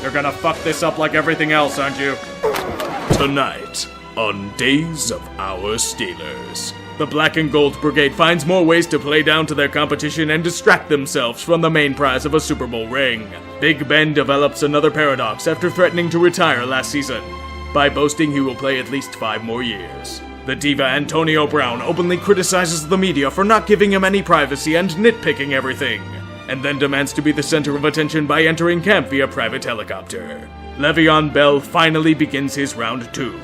You're gonna fuck this up like everything else, aren't you? Tonight, on Days of Our Steelers, the Black and Gold Brigade finds more ways to play down to their competition and distract themselves from the main prize of a Super Bowl ring. Big Ben develops another paradox after threatening to retire last season, by boasting he will play at least 5 more years. The diva Antonio Brown openly criticizes the media for not giving him any privacy and nitpicking everything, and then demands to be the center of attention by entering camp via private helicopter. Le'Veon Bell finally begins his round 2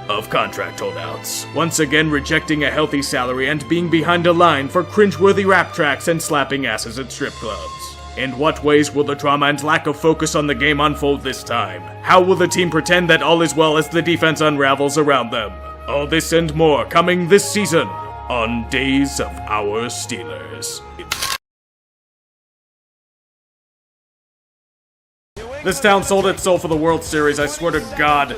of contract holdouts, once again rejecting a healthy salary and being behind a line for cringeworthy rap tracks and slapping asses at strip clubs. In what ways will the trauma and lack of focus on the game unfold this time? How will the team pretend that all is well as the defense unravels around them? All this and more coming this season on Days of Our Steelers. This town sold its soul for the World Series, I swear to God.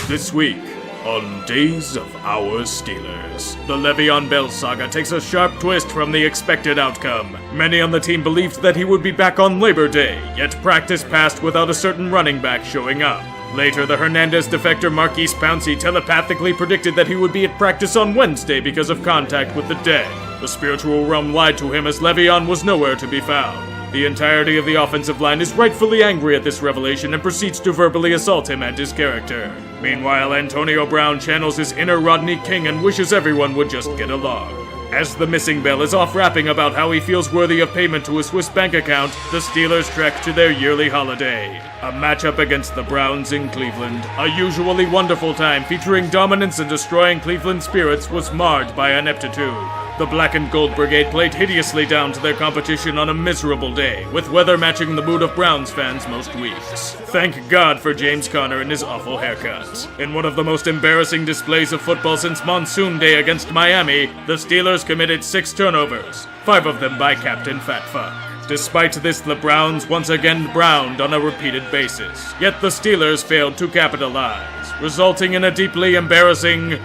This week, on Days of Our Steelers, the Le'Veon Bell saga takes a sharp twist from the expected outcome. Many on the team believed that he would be back on Labor Day, yet practice passed without a certain running back showing up. Later, the Hernandez defector Marquise Pouncey telepathically predicted that he would be at practice on Wednesday because of contact with the dead. The spiritual realm lied to him as Le'Veon was nowhere to be found. The entirety of the offensive line is rightfully angry at this revelation and proceeds to verbally assault him and his character. Meanwhile, Antonio Brown channels his inner Rodney King and wishes everyone would just get along. As the missing Bell is off rapping about how he feels worthy of payment to a Swiss bank account, the Steelers trek to their yearly holiday. A matchup against the Browns in Cleveland, a usually wonderful time featuring dominance and destroying Cleveland spirits, was marred by ineptitude. The Black and Gold Brigade played hideously down to their competition on a miserable day, with weather matching the mood of Browns fans most weeks. Thank God for James Conner and his awful haircut. In one of the most embarrassing displays of football since Monsoon Day against Miami, the Steelers committed 6 turnovers, 5 of them by Captain Fatfuck. Despite this, the Browns once again browned on a repeated basis, yet the Steelers failed to capitalize, resulting in a deeply embarrassing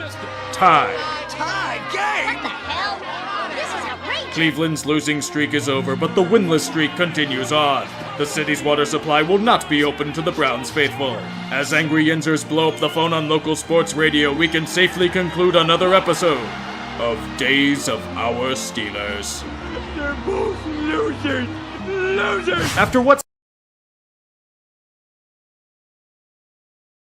tie. Cleveland's losing streak is over, but the winless streak continues on. The city's water supply will not be open to the Browns faithful. As angry Yinzers blow up the phone on local sports radio, we can safely conclude another episode of Days of Our Steelers. They're both losers! Losers! After what's...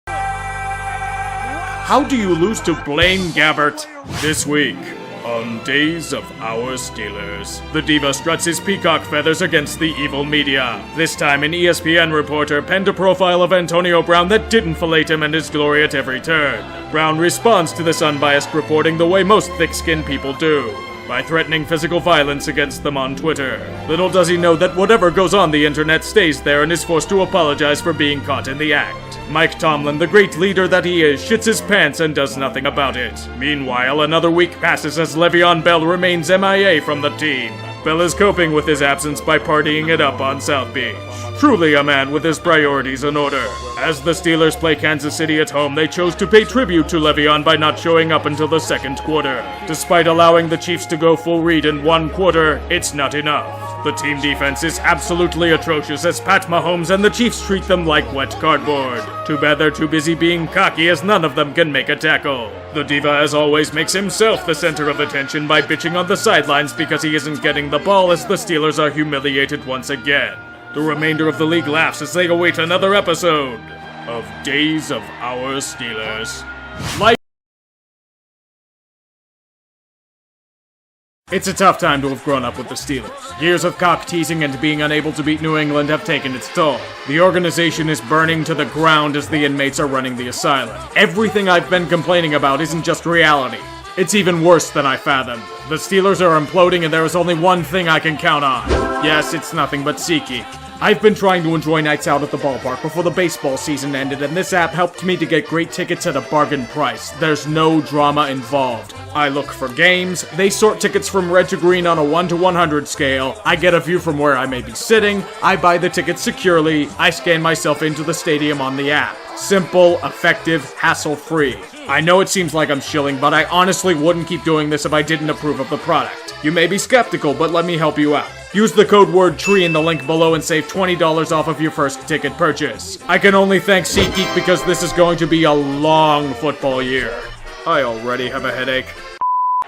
How do you lose to Blaine Gabbert? This week, on Days of Our Steelers, the diva struts his peacock feathers against the evil media. This time, an ESPN reporter penned a profile of Antonio Brown that didn't fillet him and his glory at every turn. Brown responds to this unbiased reporting the way most thick-skinned people do, by threatening physical violence against them on Twitter. Little does he know that whatever goes on the internet stays there and is forced to apologize for being caught in the act. Mike Tomlin, the great leader that he is, shits his pants and does nothing about it. Meanwhile, another week passes as Le'Veon Bell remains MIA from the team. Bell is coping with his absence by partying it up on South Beach. Truly a man with his priorities in order. As the Steelers play Kansas City at home, they chose to pay tribute to Le'Veon by not showing up until the second quarter. Despite allowing the Chiefs to go full read in 1 quarter, it's not enough. The team defense is absolutely atrocious as Pat Mahomes and the Chiefs treat them like wet cardboard. Too bad they're too busy being cocky as none of them can make a tackle. The diva, as always, makes himself the center of attention by bitching on the sidelines because he isn't getting the ball as the Steelers are humiliated once again. The remainder of the league laughs as they await another episode of Days of Our Steelers. It's a tough time to have grown up with the Steelers. Years of cock-teasing and being unable to beat New England have taken its toll. The organization is burning to the ground as the inmates are running the asylum. Everything I've been complaining about isn't just reality. It's even worse than I fathomed. The Steelers are imploding and there is only one thing I can count on. Yes, it's nothing but SeatGeek. I've been trying to enjoy nights out at the ballpark before the baseball season ended, and this app helped me to get great tickets at a bargain price. There's no drama involved. I look for games, they sort tickets from red to green on a 1 to 100 scale, I get a view from where I may be sitting, I buy the tickets securely, I scan myself into the stadium on the app. Simple, effective, hassle-free. I know it seems like I'm shilling, but I honestly wouldn't keep doing this if I didn't approve of the product. You may be skeptical, but let me help you out. Use the code word TREE in the link below and save $20 off of your first ticket purchase. I can only thank SeatGeek because this is going to be a long football year. I already have a headache.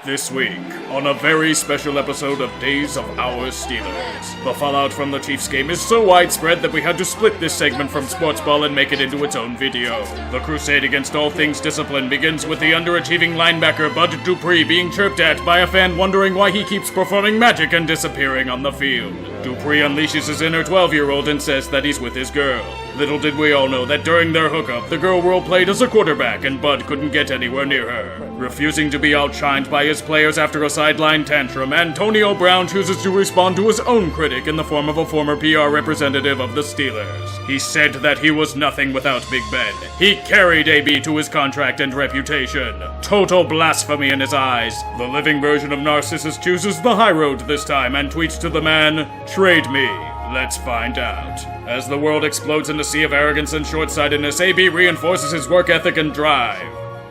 This week, on a very special episode of Days of Our Steelers, the fallout from the Chiefs game is so widespread that we had to split this segment from Sports Ball and make it into its own video. The crusade against all things discipline begins with the underachieving linebacker Bud Dupree being chirped at by a fan wondering why he keeps performing magic and disappearing on the field. Dupree unleashes his inner 12-year-old and says that he's with his girl. Little did we all know that during their hookup, the girl role-played as a quarterback and Bud couldn't get anywhere near her. Refusing to be outshined by his players after a sideline tantrum, Antonio Brown chooses to respond to his own critic in the form of a former PR representative of the Steelers. He said that he was nothing without Big Ben. He carried AB to his contract and reputation. Total blasphemy in his eyes. The living version of Narcissus chooses the high road this time and tweets to the man, "Trade me. Let's find out." As the world explodes in a sea of arrogance and short-sightedness, AB reinforces his work ethic and drive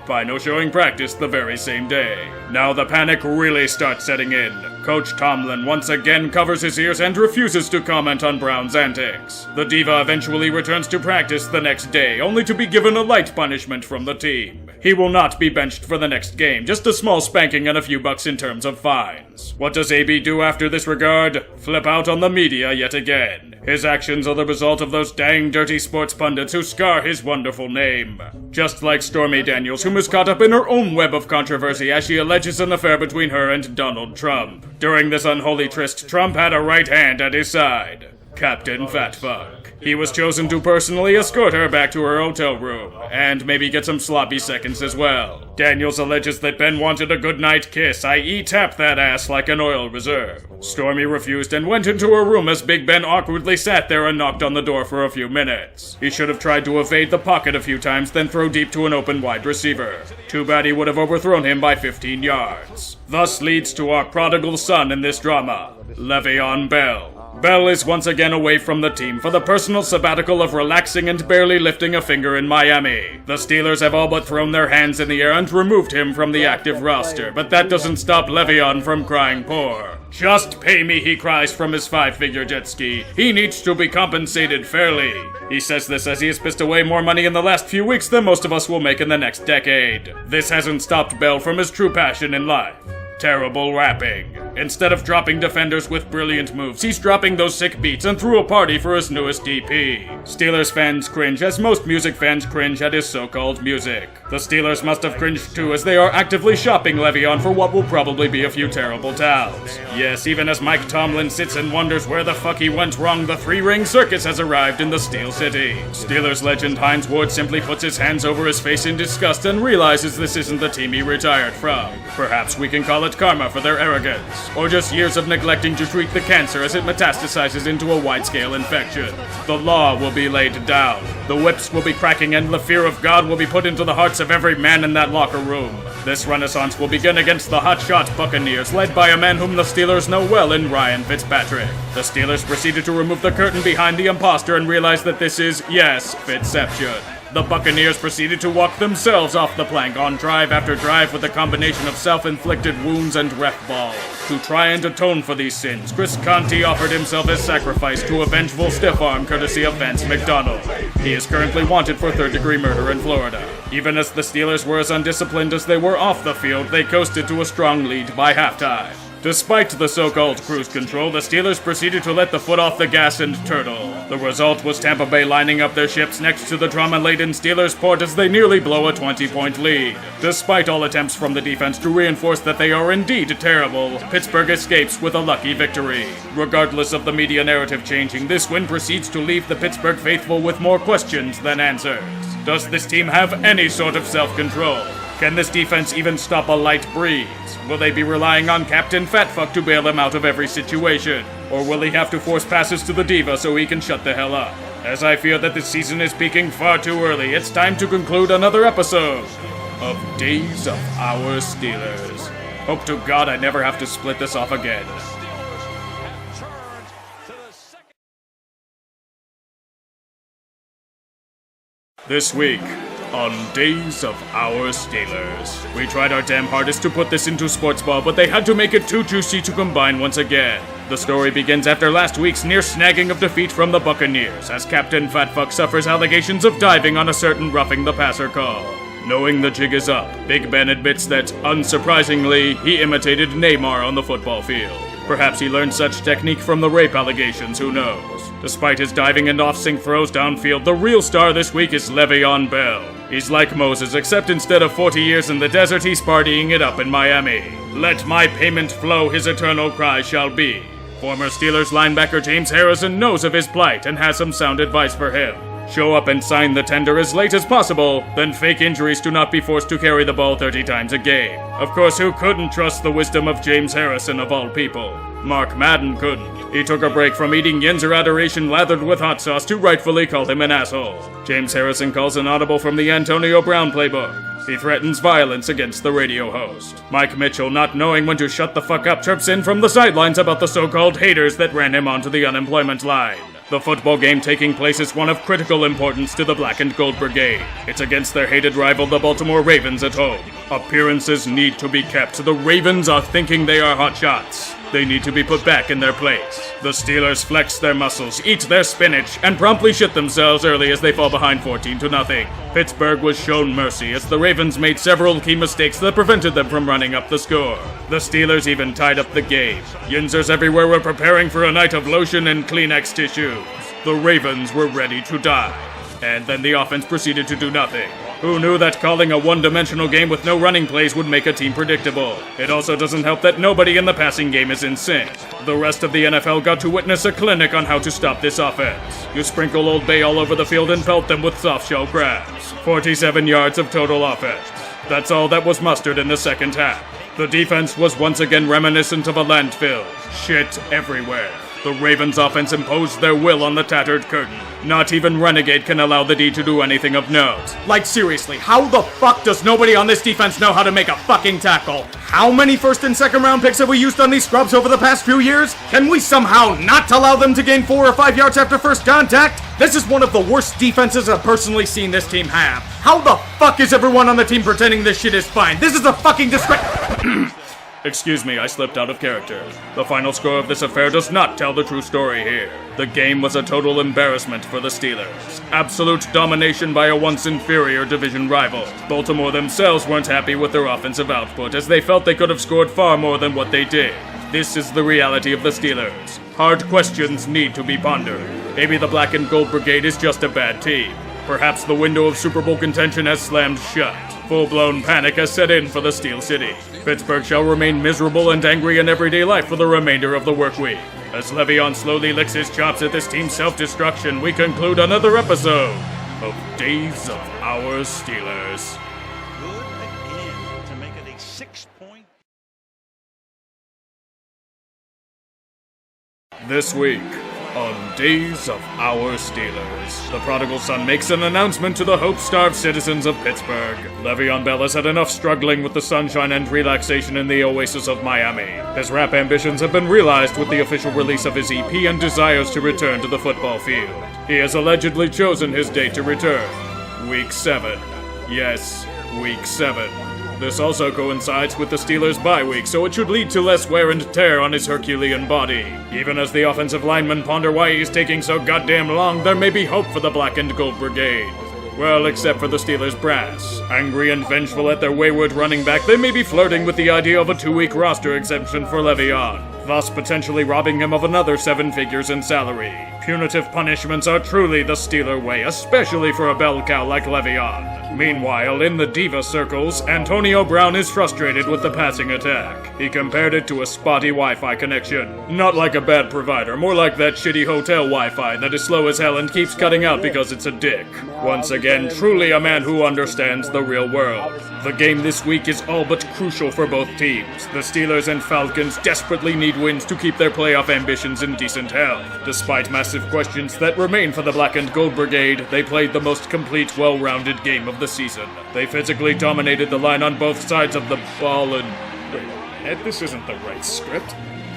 by no showing practice the very same day. Now the panic really starts setting in. Coach Tomlin once again covers his ears and refuses to comment on Brown's antics. The diva eventually returns to practice the next day, only to be given a light punishment from the team. He will not be benched for the next game, just a small spanking and a few bucks in terms of fines. What does AB do after this regard? Flip out on the media yet again. His actions are the result of those dang dirty sports pundits who scar his wonderful name. Just like Stormy Daniels, whom is caught up in her own web of controversy as she alleges an affair between her and Donald Trump. During this unholy tryst, Trump had a right hand at his side, Captain Fatfuck. He was chosen to personally escort her back to her hotel room, and maybe get some sloppy seconds as well. Daniels alleges that Ben wanted a goodnight kiss, i.e. tap that ass like an oil reserve. Stormy refused and went into her room as Big Ben awkwardly sat there and knocked on the door for a few minutes. He should have tried to evade the pocket a few times, then throw deep to an open wide receiver. Too bad he would have overthrown him by 15 yards. Thus leads to our prodigal son in this drama, Le'Veon Bell. Bell is once again away from the team for the personal sabbatical of relaxing and barely lifting a finger in Miami. The Steelers have all but thrown their hands in the air and removed him from the active roster, but that doesn't stop Le'Veon from crying poor. "Just pay me," he cries from his 5-figure jet ski. He needs to be compensated fairly. He says this as he has pissed away more money in the last few weeks than most of us will make in the next decade. This hasn't stopped Bell from his true passion in life: terrible rapping. Instead of dropping defenders with brilliant moves, he's dropping those sick beats and threw a party for his newest DP. Steelers fans cringe as most music fans cringe at his so-called music. The Steelers must have cringed too, as they are actively shopping Le'Veon for what will probably be a few terrible towels. Yes, even as Mike Tomlin sits and wonders where the fuck he went wrong, the three-ring circus has arrived in the Steel City. Steelers legend Hines Ward simply puts his hands over his face in disgust and realizes this isn't the team he retired from. Perhaps we can call it karma for their arrogance, or just years of neglecting to treat the cancer as it metastasizes into a wide-scale infection. The law will be laid down, the whips will be cracking, and the fear of God will be put into the hearts of every man in that locker room. This renaissance will begin against the hotshot Buccaneers, led by a man whom the Steelers know well in Ryan Fitzpatrick. The Steelers proceeded to remove the curtain behind the imposter and realized that this is, yes, Fitzception. The Buccaneers proceeded to walk themselves off the plank on drive after drive with a combination of self-inflicted wounds and ref balls. To try and atone for these sins, Chris Conti offered himself as sacrifice to a vengeful stiff arm courtesy of Vance McDonald. He is currently wanted for third-degree murder in Florida. Even as the Steelers were as undisciplined as they were off the field, they coasted to a strong lead by halftime. Despite the so-called cruise control, the Steelers proceeded to let the foot off the gas and turtle. The result was Tampa Bay lining up their ships next to the trauma-laden Steelers port as they nearly blow a 20-point lead. Despite all attempts from the defense to reinforce that they are indeed terrible, Pittsburgh escapes with a lucky victory. Regardless of the media narrative changing, this win proceeds to leave the Pittsburgh faithful with more questions than answers. Does this team have any sort of self-control? Can this defense even stop a light breeze? Will they be relying on Captain Fatfuck to bail them out of every situation? Or will he have to force passes to the diva so he can shut the hell up? As I fear that this season is peaking far too early, it's time to conclude another episode of Days of Our Steelers. Hope to God I never have to split this off again. This week, on Days of Our Steelers. We tried our damn hardest to put this into sports ball, but they had to make it too juicy to combine once again. The story begins after last week's near snagging of defeat from the Buccaneers, as Captain Fatfuck suffers allegations of diving on a certain roughing the passer call. Knowing the jig is up, Big Ben admits that, unsurprisingly, he imitated Neymar on the football field. Perhaps he learned such technique from the rape allegations, who knows? Despite his diving and off-sync throws downfield, the real star this week is Le'Veon Bell. He's like Moses, except instead of 40 years in the desert, he's partying it up in Miami. Let my payment flow, his eternal cry shall be. Former Steelers linebacker James Harrison knows of his plight and has some sound advice for him. Show up and sign the tender as late as possible, then fake injuries to not be forced to carry the ball 30 times a game. Of course, who couldn't trust the wisdom of James Harrison of all people? Mark Madden couldn't. He took a break from eating Yenzer adoration lathered with hot sauce to rightfully call him an asshole. James Harrison calls an audible from the Antonio Brown playbook. He threatens violence against the radio host. Mike Mitchell, not knowing when to shut the fuck up, chirps in from the sidelines about the so-called haters that ran him onto the unemployment line. The football game taking place is one of critical importance to the Black and Gold Brigade. It's against their hated rival, the Baltimore Ravens, at home. Appearances need to be kept. The Ravens are thinking they are hot shots. They need to be put back in their place. The Steelers flex their muscles, eat their spinach, and promptly shit themselves early as they fall behind 14-0. Pittsburgh was shown mercy as the Ravens made several key mistakes that prevented them from running up the score. The Steelers even tied up the game. Yinzers everywhere were preparing for a night of lotion and Kleenex tissues. The Ravens were ready to die. And then the offense proceeded to do nothing. Who knew that calling a one-dimensional game with no running plays would make a team predictable? It also doesn't help that nobody in the passing game is in sync. The rest of the NFL got to witness a clinic on how to stop this offense. You sprinkle Old Bay all over the field and pelt them with soft-shell crabs. 47 yards of total offense. That's all that was mustered in the second half. The defense was once again reminiscent of a landfill. Shit everywhere. The Ravens' offense imposed their will on the tattered curtain. Not even Renegade can allow the D to do anything of note. Like seriously, how the fuck does nobody on this defense know how to make a fucking tackle? How many first and second round picks have we used on these scrubs over the past few years? Can we somehow not allow them to gain 4 or 5 yards after first contact? This is one of the worst defenses I've personally seen this team have. How the fuck is everyone on the team pretending this shit is fine? This is a fucking disgrace. Excuse me, I slipped out of character. The final score of this affair does not tell the true story here. The game was a total embarrassment for the Steelers. Absolute domination by a once inferior division rival. Baltimore themselves weren't happy with their offensive output, as they felt they could have scored far more than what they did. This is the reality of the Steelers. Hard questions need to be pondered. Maybe the Black and Gold Brigade is just a bad team. Perhaps the window of Super Bowl contention has slammed shut. Full-blown panic has set in for the Steel City. Pittsburgh shall remain miserable and angry in everyday life for the remainder of the work week. As Le'Veon slowly licks his chops at this team's self-destruction, we conclude another episode of Days of Our Steelers. Good again to make it a 6-point. This week on Days of Our Steelers, the prodigal son makes an announcement to the hope-starved citizens of Pittsburgh. Le'Veon Bell has had enough struggling with the sunshine and relaxation in the oasis of Miami. His rap ambitions have been realized with the official release of his EP and desires to return to the football field. He has allegedly chosen his date to return. Week 7. Yes, Week 7. This also coincides with the Steelers' bye week, so it should lead to less wear and tear on his Herculean body. Even as the offensive linemen ponder why he's taking so goddamn long, there may be hope for the Black and Gold Brigade. Well, except for the Steelers' brass. Angry and vengeful at their wayward running back, they may be flirting with the idea of a 2-week roster exemption for Le'Veon, thus potentially robbing him of another 7 figures in salary. Punitive punishments are truly the Steeler way, especially for a bell cow like Le'Veon. Meanwhile, in the diva circles, Antonio Brown is frustrated with the passing attack. He compared it to a spotty Wi-Fi connection. Not like a bad provider, more like that shitty hotel Wi-Fi that is slow as hell and keeps cutting out because it's a dick. Once again, truly a man who understands the real world. The game this week is all but crucial for both teams. The Steelers and Falcons desperately need wins to keep their playoff ambitions in decent health. Despite massive questions that remain for the Black and Gold Brigade, they played the most complete, well-rounded game of the season. They physically dominated the line on both sides of the ball and... Wait, this isn't the right script.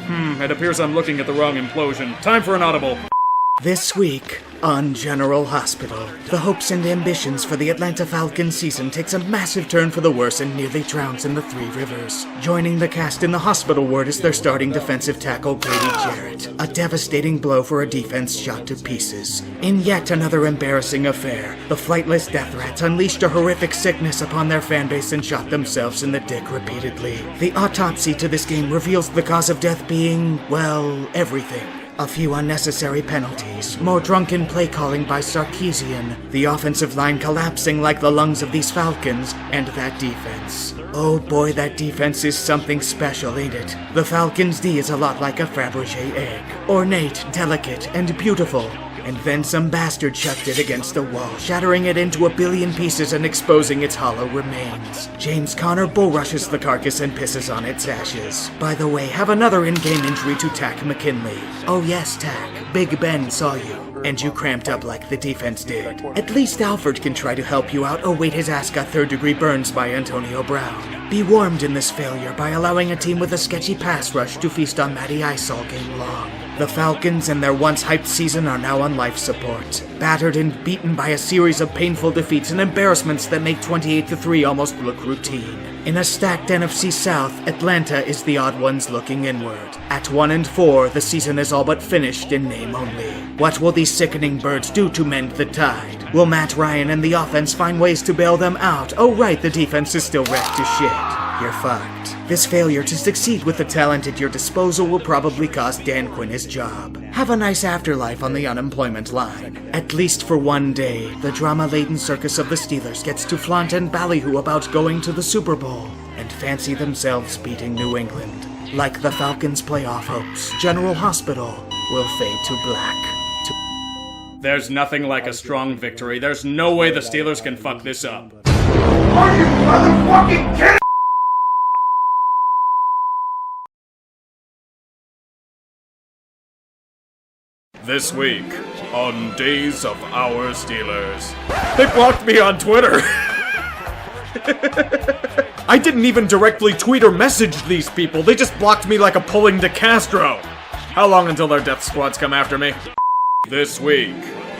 It appears I'm looking at the wrong implosion. Time for an audible. This week on General Hospital, the hopes and ambitions for the Atlanta Falcons season takes a massive turn for the worse and nearly drowns in the Three Rivers. Joining the cast in the hospital ward is their starting defensive tackle, Grady Jarrett. A devastating blow for a defense shot to pieces. In yet another embarrassing affair, the flightless Death Rats unleashed a horrific sickness upon their fanbase and shot themselves in the dick repeatedly. The autopsy to this game reveals the cause of death being, well, everything. A few unnecessary penalties, more drunken play calling by Sarkisian, the offensive line collapsing like the lungs of these Falcons, and that defense. Oh boy, that defense is something special, ain't it? The Falcons' D is a lot like a Fabergé egg. Ornate, delicate, and beautiful. And then some bastard chucked it against the wall, shattering it into a billion pieces and exposing its hollow remains. James Conner bull rushes the carcass and pisses on its ashes. By the way, have another in-game injury to Tack McKinley. Oh yes, Tack. Big Ben saw you, and you cramped up like the defense did. At least Alfred can try to help you out. Oh wait, his ass got third-degree burns by Antonio Brown. Be warmed in this failure by allowing a team with a sketchy pass rush to feast on Matty Ice all game long. The Falcons and their once hyped season are now on life support, battered and beaten by a series of painful defeats and embarrassments that make 28-3 almost look routine. In a stacked NFC South, Atlanta is the odd ones looking inward. At 1-4, the season is all but finished in name only. What will these sickening birds do to mend the tide? Will Matt Ryan and the offense find ways to bail them out? Oh right, the defense is still wrecked to shit. You're fucked. This failure to succeed with the talent at your disposal will probably cost Dan Quinn his job. Have a nice afterlife on the unemployment line. At least for one day, the drama-laden circus of the Steelers gets to flaunt and ballyhoo about going to the Super Bowl and fancy themselves beating New England. Like the Falcons' playoff hopes, General Hospital will fade to black. There's nothing like a strong victory. There's no way the Steelers can fuck this up. Are you motherfucking kidding? This week on Days of Our Steelers. They blocked me on Twitter. I didn't even directly tweet or message these people. They just blocked me like a pulling de Castro. How long until their death squads come after me? This week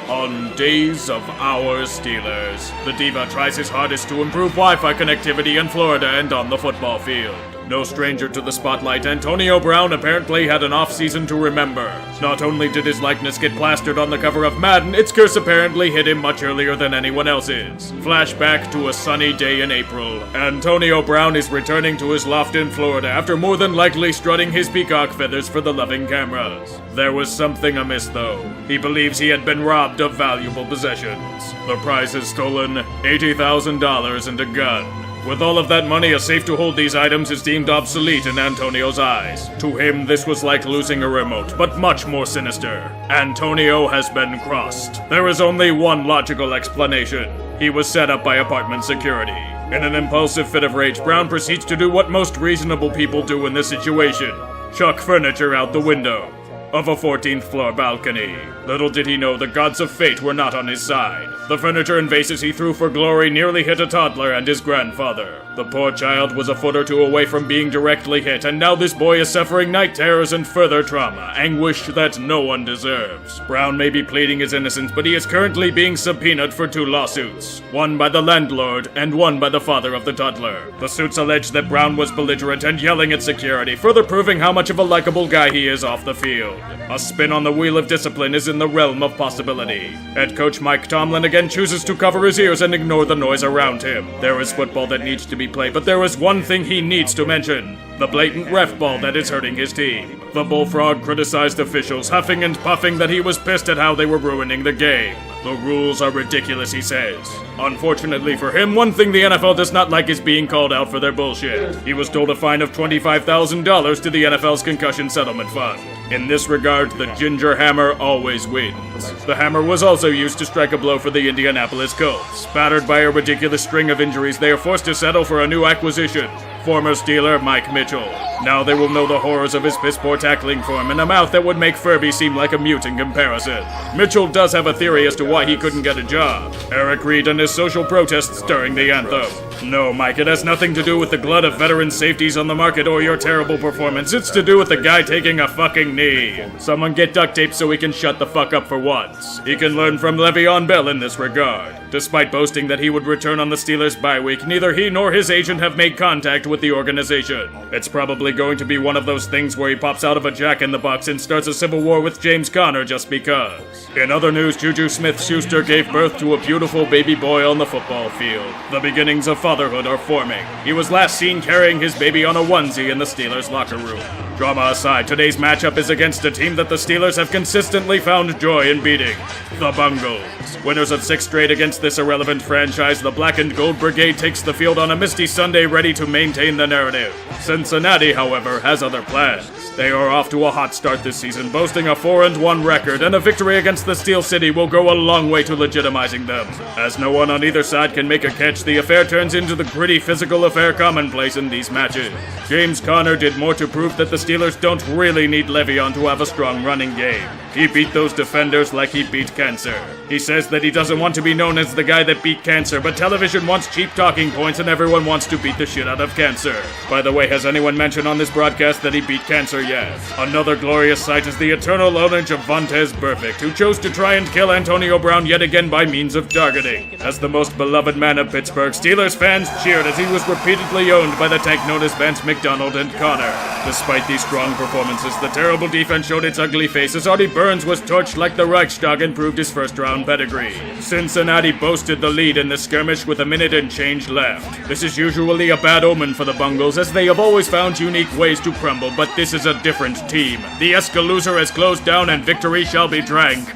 on Days of Our Steelers, the Diva tries his hardest to improve Wi-Fi connectivity in Florida and on the football field. No stranger to the spotlight, Antonio Brown apparently had an off-season to remember. Not only did his likeness get plastered on the cover of Madden, its curse apparently hit him much earlier than anyone else's. Flashback to a sunny day in April. Antonio Brown is returning to his loft in Florida after more than likely strutting his peacock feathers for the loving cameras. There was something amiss though. He believes he had been robbed of valuable possessions. The prize is stolen, $80,000 and a gun. With all of that money, a safe to hold these items is deemed obsolete in Antonio's eyes. To him, this was like losing a remote, but much more sinister. Antonio has been crossed. There is only one logical explanation. He was set up by apartment security. In an impulsive fit of rage, Brown proceeds to do what most reasonable people do in this situation. Chuck furniture out the window of a 14th floor balcony. Little did he know the gods of fate were not on his side. The furniture and vases he threw for glory nearly hit a toddler and his grandfather. The poor child was a foot or two away from being directly hit, and now this boy is suffering night terrors and further trauma, anguish that no one deserves. Brown may be pleading his innocence, but he is currently being subpoenaed for 2 lawsuits. One by the landlord, and one by the father of the toddler. The suits allege that Brown was belligerent and yelling at security, further proving how much of a likable guy he is off the field. A spin on the wheel of discipline is in the realm of possibility. Head coach Mike Tomlin again chooses to cover his ears and ignore the noise around him. There is football that needs to be played, but there is one thing he needs to mention. The blatant ref ball that is hurting his team. The Bullfrog criticized officials, huffing and puffing that he was pissed at how they were ruining the game. The rules are ridiculous, he says. Unfortunately for him, one thing the NFL does not like is being called out for their bullshit. He was told a fine of $25,000 to the NFL's concussion settlement fund. In this regard, the Ginger Hammer always wins. The hammer was also used to strike a blow for the Indianapolis Colts. Battered by a ridiculous string of injuries, they are forced to settle for a new acquisition. Former Steeler Mike Mitchell. Now they will know the horrors of his piss-poor tackling form and a mouth that would make Furby seem like a mute in comparison. Mitchell does have a theory as to why he couldn't get a job. Eric Reed and his social protests during the anthem. No, Mike, it has nothing to do with the glut of veteran safeties on the market or your terrible performance. It's to do with the guy taking a fucking knee. Someone get duct tape so he can shut the fuck up for once. He can learn from Le'Veon Bell in this regard. Despite boasting that he would return on the Steelers' bye week, neither he nor his agent have made contact with the organization. It's probably going to be one of those things where he pops out of a jack-in-the-box and starts a civil war with James Conner just because. In other news, Juju Smith-Schuster gave birth to a beautiful baby boy on the football field. The beginnings of fatherhood are forming. He was last seen carrying his baby on a onesie in the Steelers' locker room. Drama aside, today's matchup is against a team that the Steelers have consistently found joy in beating. The Bungles. Winners of 6 straight against this irrelevant franchise, the Black and Gold Brigade takes the field on a misty Sunday ready to maintain the narrative. Cincinnati, however, has other plans. They are off to a hot start this season, boasting a 4-1 record, and a victory against the Steel City will go a long way to legitimizing them. As no one on either side can make a catch, the affair turns into the gritty physical affair commonplace in these matches. James Conner did more to prove that the Steelers don't really need Le'Veon to have a strong running game. He beat those defenders like he beat cancer. He says that he doesn't want to be known as the guy that beat cancer, but television wants cheap talking points and everyone wants to beat the shit out of cancer. By the way, has anyone mentioned on this broadcast that he beat cancer yet? Another glorious sight is the eternal ownage of Vontaze Burfict, who chose to try and kill Antonio Brown yet again by means of targeting. As the most beloved man of Pittsburgh, Steelers fans cheered as he was repeatedly owned by the tank known as Vance McDonald and Connor. Despite these strong performances, the terrible defense showed its ugly face as Artie Burns was torched like the Reichstag and proved his first-round pedigree. Cincinnati boasted the lead in the skirmish with a minute and change left. This is usually a bad omen for the Bungles, as they have always found unique ways to crumble, but this is a different team. The Escalooser has closed down and victory shall be drank.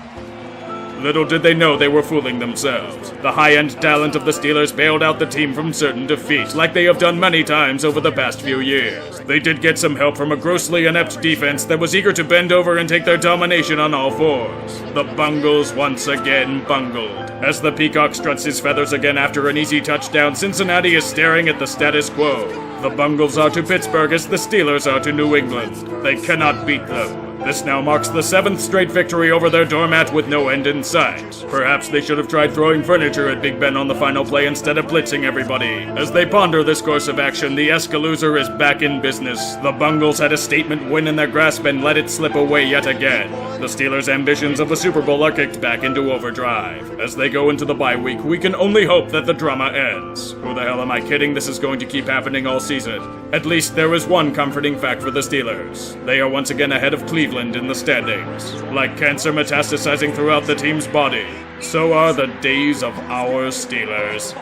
Little did they know they were fooling themselves. The high-end talent of the Steelers bailed out the team from certain defeat, like they have done many times over the past few years. They did get some help from a grossly inept defense that was eager to bend over and take their domination on all fours. The Bungles once again bungled. As the Peacock struts his feathers again after an easy touchdown, Cincinnati is staring at the status quo. The Bungles are to Pittsburgh as the Steelers are to New England. They cannot beat them. This now marks the 7th straight victory over their doormat with no end in sight. Perhaps they should have tried throwing furniture at Big Ben on the final play instead of blitzing everybody. As they ponder this course of action, the Escalooser is back in business. The Bungles had a statement win in their grasp and let it slip away yet again. The Steelers' ambitions of the Super Bowl are kicked back into overdrive. As they go into the bye week, we can only hope that the drama ends. Who the hell am I kidding? This is going to keep happening all season. At least there is one comforting fact for the Steelers. They are once again ahead of Cleveland in the standings. Like cancer metastasizing throughout the team's body, so are the days of our Steelers.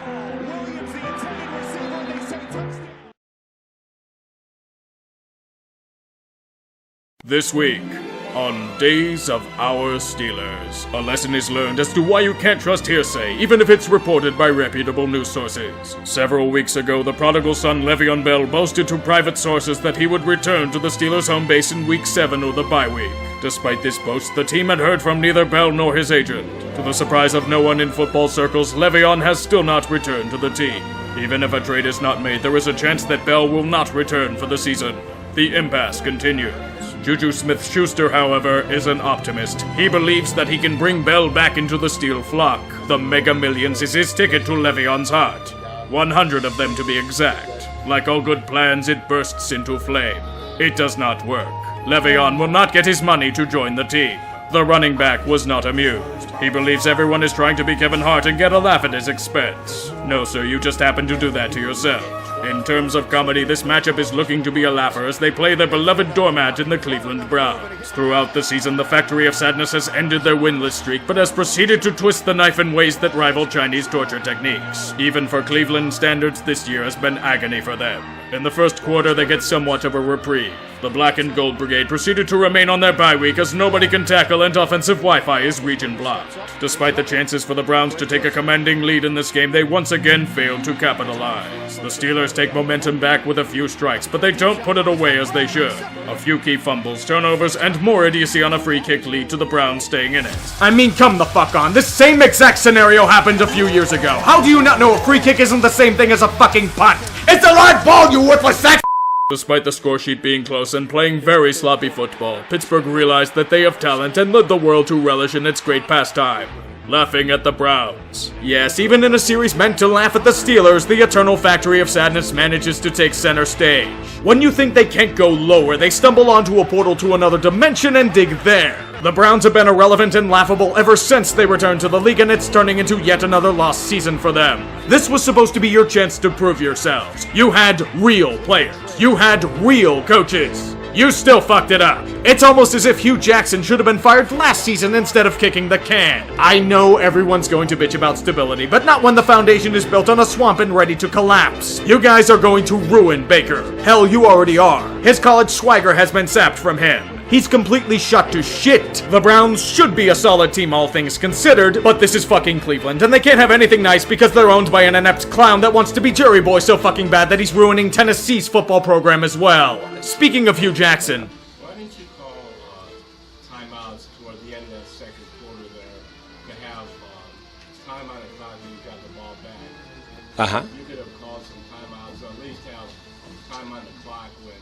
This week, on Days of Our Steelers, a lesson is learned as to why you can't trust hearsay, even if it's reported by reputable news sources. Several weeks ago, the prodigal son Le'Veon Bell boasted to private sources that he would return to the Steelers' home base in Week 7 or the bye week. Despite this boast, the team had heard from neither Bell nor his agent. To the surprise of no one in football circles, Le'Veon has still not returned to the team. Even if a trade is not made, there is a chance that Bell will not return for the season. The impasse continues. Juju Smith-Schuster, however, is an optimist. He believes that he can bring Bell back into the Steel flock. The Mega Millions is his ticket to Le'Veon's heart. 100 of them to be exact. Like all good plans, it bursts into flame. It does not work. Le'Veon will not get his money to join the team. The running back was not amused. He believes everyone is trying to be Kevin Hart and get a laugh at his expense. No, sir, you just happen to do that to yourself. In terms of comedy, this matchup is looking to be a laugher as they play their beloved doormat in the Cleveland Browns. Throughout the season, the Factory of Sadness has ended their winless streak, but has proceeded to twist the knife in ways that rival Chinese torture techniques. Even for Cleveland standards, this year has been agony for them. In the first quarter, they get somewhat of a reprieve. The Black and Gold Brigade proceeded to remain on their bye week as nobody can tackle and offensive Wi-Fi is region blocked. Despite the chances for the Browns to take a commanding lead in this game, they once again failed to capitalize. The Steelers take momentum back with a few strikes, but they don't put it away as they should. A few key fumbles, turnovers, and more idiocy on a free kick lead to the Browns staying in it. I mean, come the fuck on. This same exact scenario happened a few years ago. How do you not know a free kick isn't the same thing as a fucking punt? It's a live ball, you worthless sack! Despite the score sheet being close and playing very sloppy football, Pittsburgh realized that they have talent and led the world to relish in its great pastime. laughing at the Browns. Yes, even in a series meant to laugh at the Steelers, the eternal factory of sadness manages to take center stage. When you think they can't go lower, they stumble onto a portal to another dimension and dig there. The Browns have been irrelevant and laughable ever since they returned to the league, and it's turning into yet another lost season for them. This was supposed to be your chance to prove yourselves. You had real players. You had real coaches. You still fucked it up. It's almost as if Hugh Jackson should have been fired last season instead of kicking the can. I know everyone's going to bitch about stability, but not when the foundation is built on a swamp and ready to collapse. You guys are going to ruin Baker. Hell, you already are. His college swagger has been sapped from him. He's completely shot to shit. The Browns should be a solid team, all things considered, but this is fucking Cleveland, and they can't have anything nice because they're owned by an inept clown that wants to be Jerry Boy so fucking bad that he's ruining Tennessee's football program as well. Speaking of Hugh Jackson, Why didn't you call timeouts toward the end of that second quarter there to have timeout at time when you got the ball back? You could have called some timeouts, or at least have time on the clock when.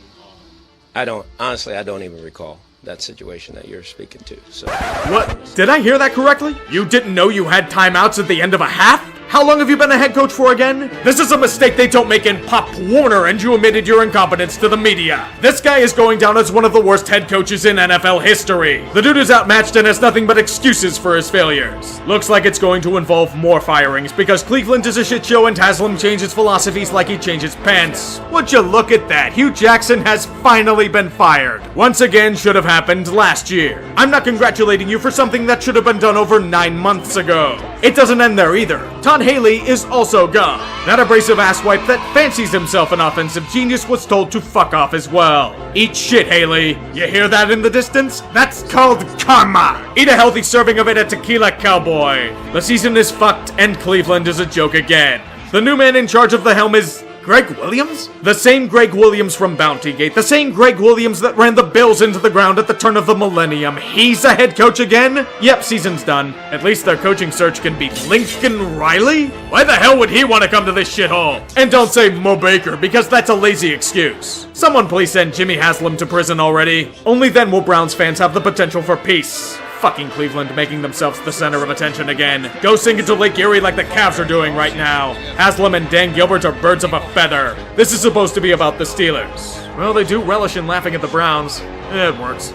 I don't even recall that situation that you're speaking to. So what? Did I hear that correctly? You didn't know you had timeouts at the end of a half? How long have you been a head coach for again? This is a mistake they don't make in Pop Warner, and you admitted your incompetence to the media. This guy is going down as one of the worst head coaches in NFL history. The dude is outmatched and has nothing but excuses for his failures. Looks like it's going to involve more firings because Cleveland is a shit show and Haslam changes philosophies like he changes pants. Would you look at that? Hugh Jackson has finally been fired. Once again, should have happened last year. I'm not congratulating you for something that should have been done over 9 months ago. It doesn't end there either. Todd Haley is also gone. That abrasive asswipe that fancies himself an offensive genius was told to fuck off as well. Eat shit, Haley. You hear that in the distance? That's called karma. Eat a healthy serving of it at Tequila Cowboy. The season is fucked and Cleveland is a joke again. The new man in charge of the helm is Greg Williams? The same Greg Williams from Bountygate. The same Greg Williams that ran the Bills into the ground at the turn of the millennium. He's a head coach again? Yep, season's done. At least their coaching search can be Lincoln Riley? Why the hell would he want to come to this shithole? And don't say Mo Baker, because that's a lazy excuse. Someone please send Jimmy Haslam to prison already. Only then will Browns fans have the potential for peace. Fucking Cleveland making themselves the center of attention again. Go sing it to Lake Erie like the Cavs are doing right now. Haslam and Dan Gilbert are birds of a feather. This is supposed to be about the Steelers. Well, they do relish in laughing at the Browns. It works.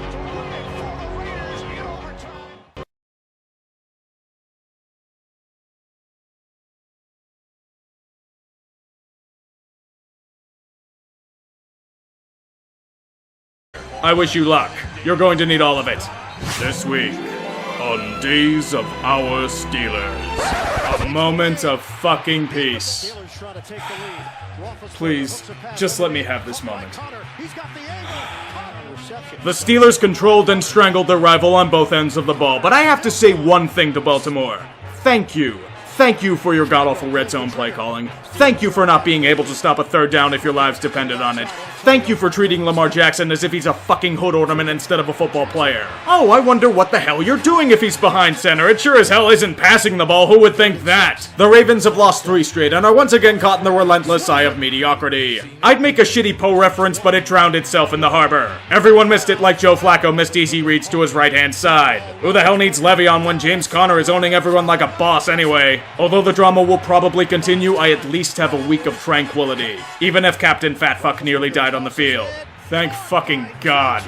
I wish you luck. You're going to need all of it. This week, on Days of Our Steelers, a moment of fucking peace. Please, just let me have this moment. The Steelers controlled and strangled their rival on both ends of the ball, but I have to say one thing to Baltimore. Thank you. Thank you for your god-awful red zone play calling. Thank you for not being able to stop a third down if your lives depended on it. Thank you for treating Lamar Jackson as if he's a fucking hood ornament instead of a football player. Oh, I wonder what the hell you're doing if he's behind center. It sure as hell isn't passing the ball. Who would think that? The Ravens have lost 3 straight and are once again caught in the relentless eye of mediocrity. I'd make a shitty Poe reference, but it drowned itself in the harbor. Everyone missed it like Joe Flacco missed easy reads to his right-hand side. Who the hell needs Le'Veon when James Conner is owning everyone like a boss anyway? Although the drama will probably continue, I at least have a week of tranquility. Even if Captain Fatfuck nearly died on the field. Thank fucking God.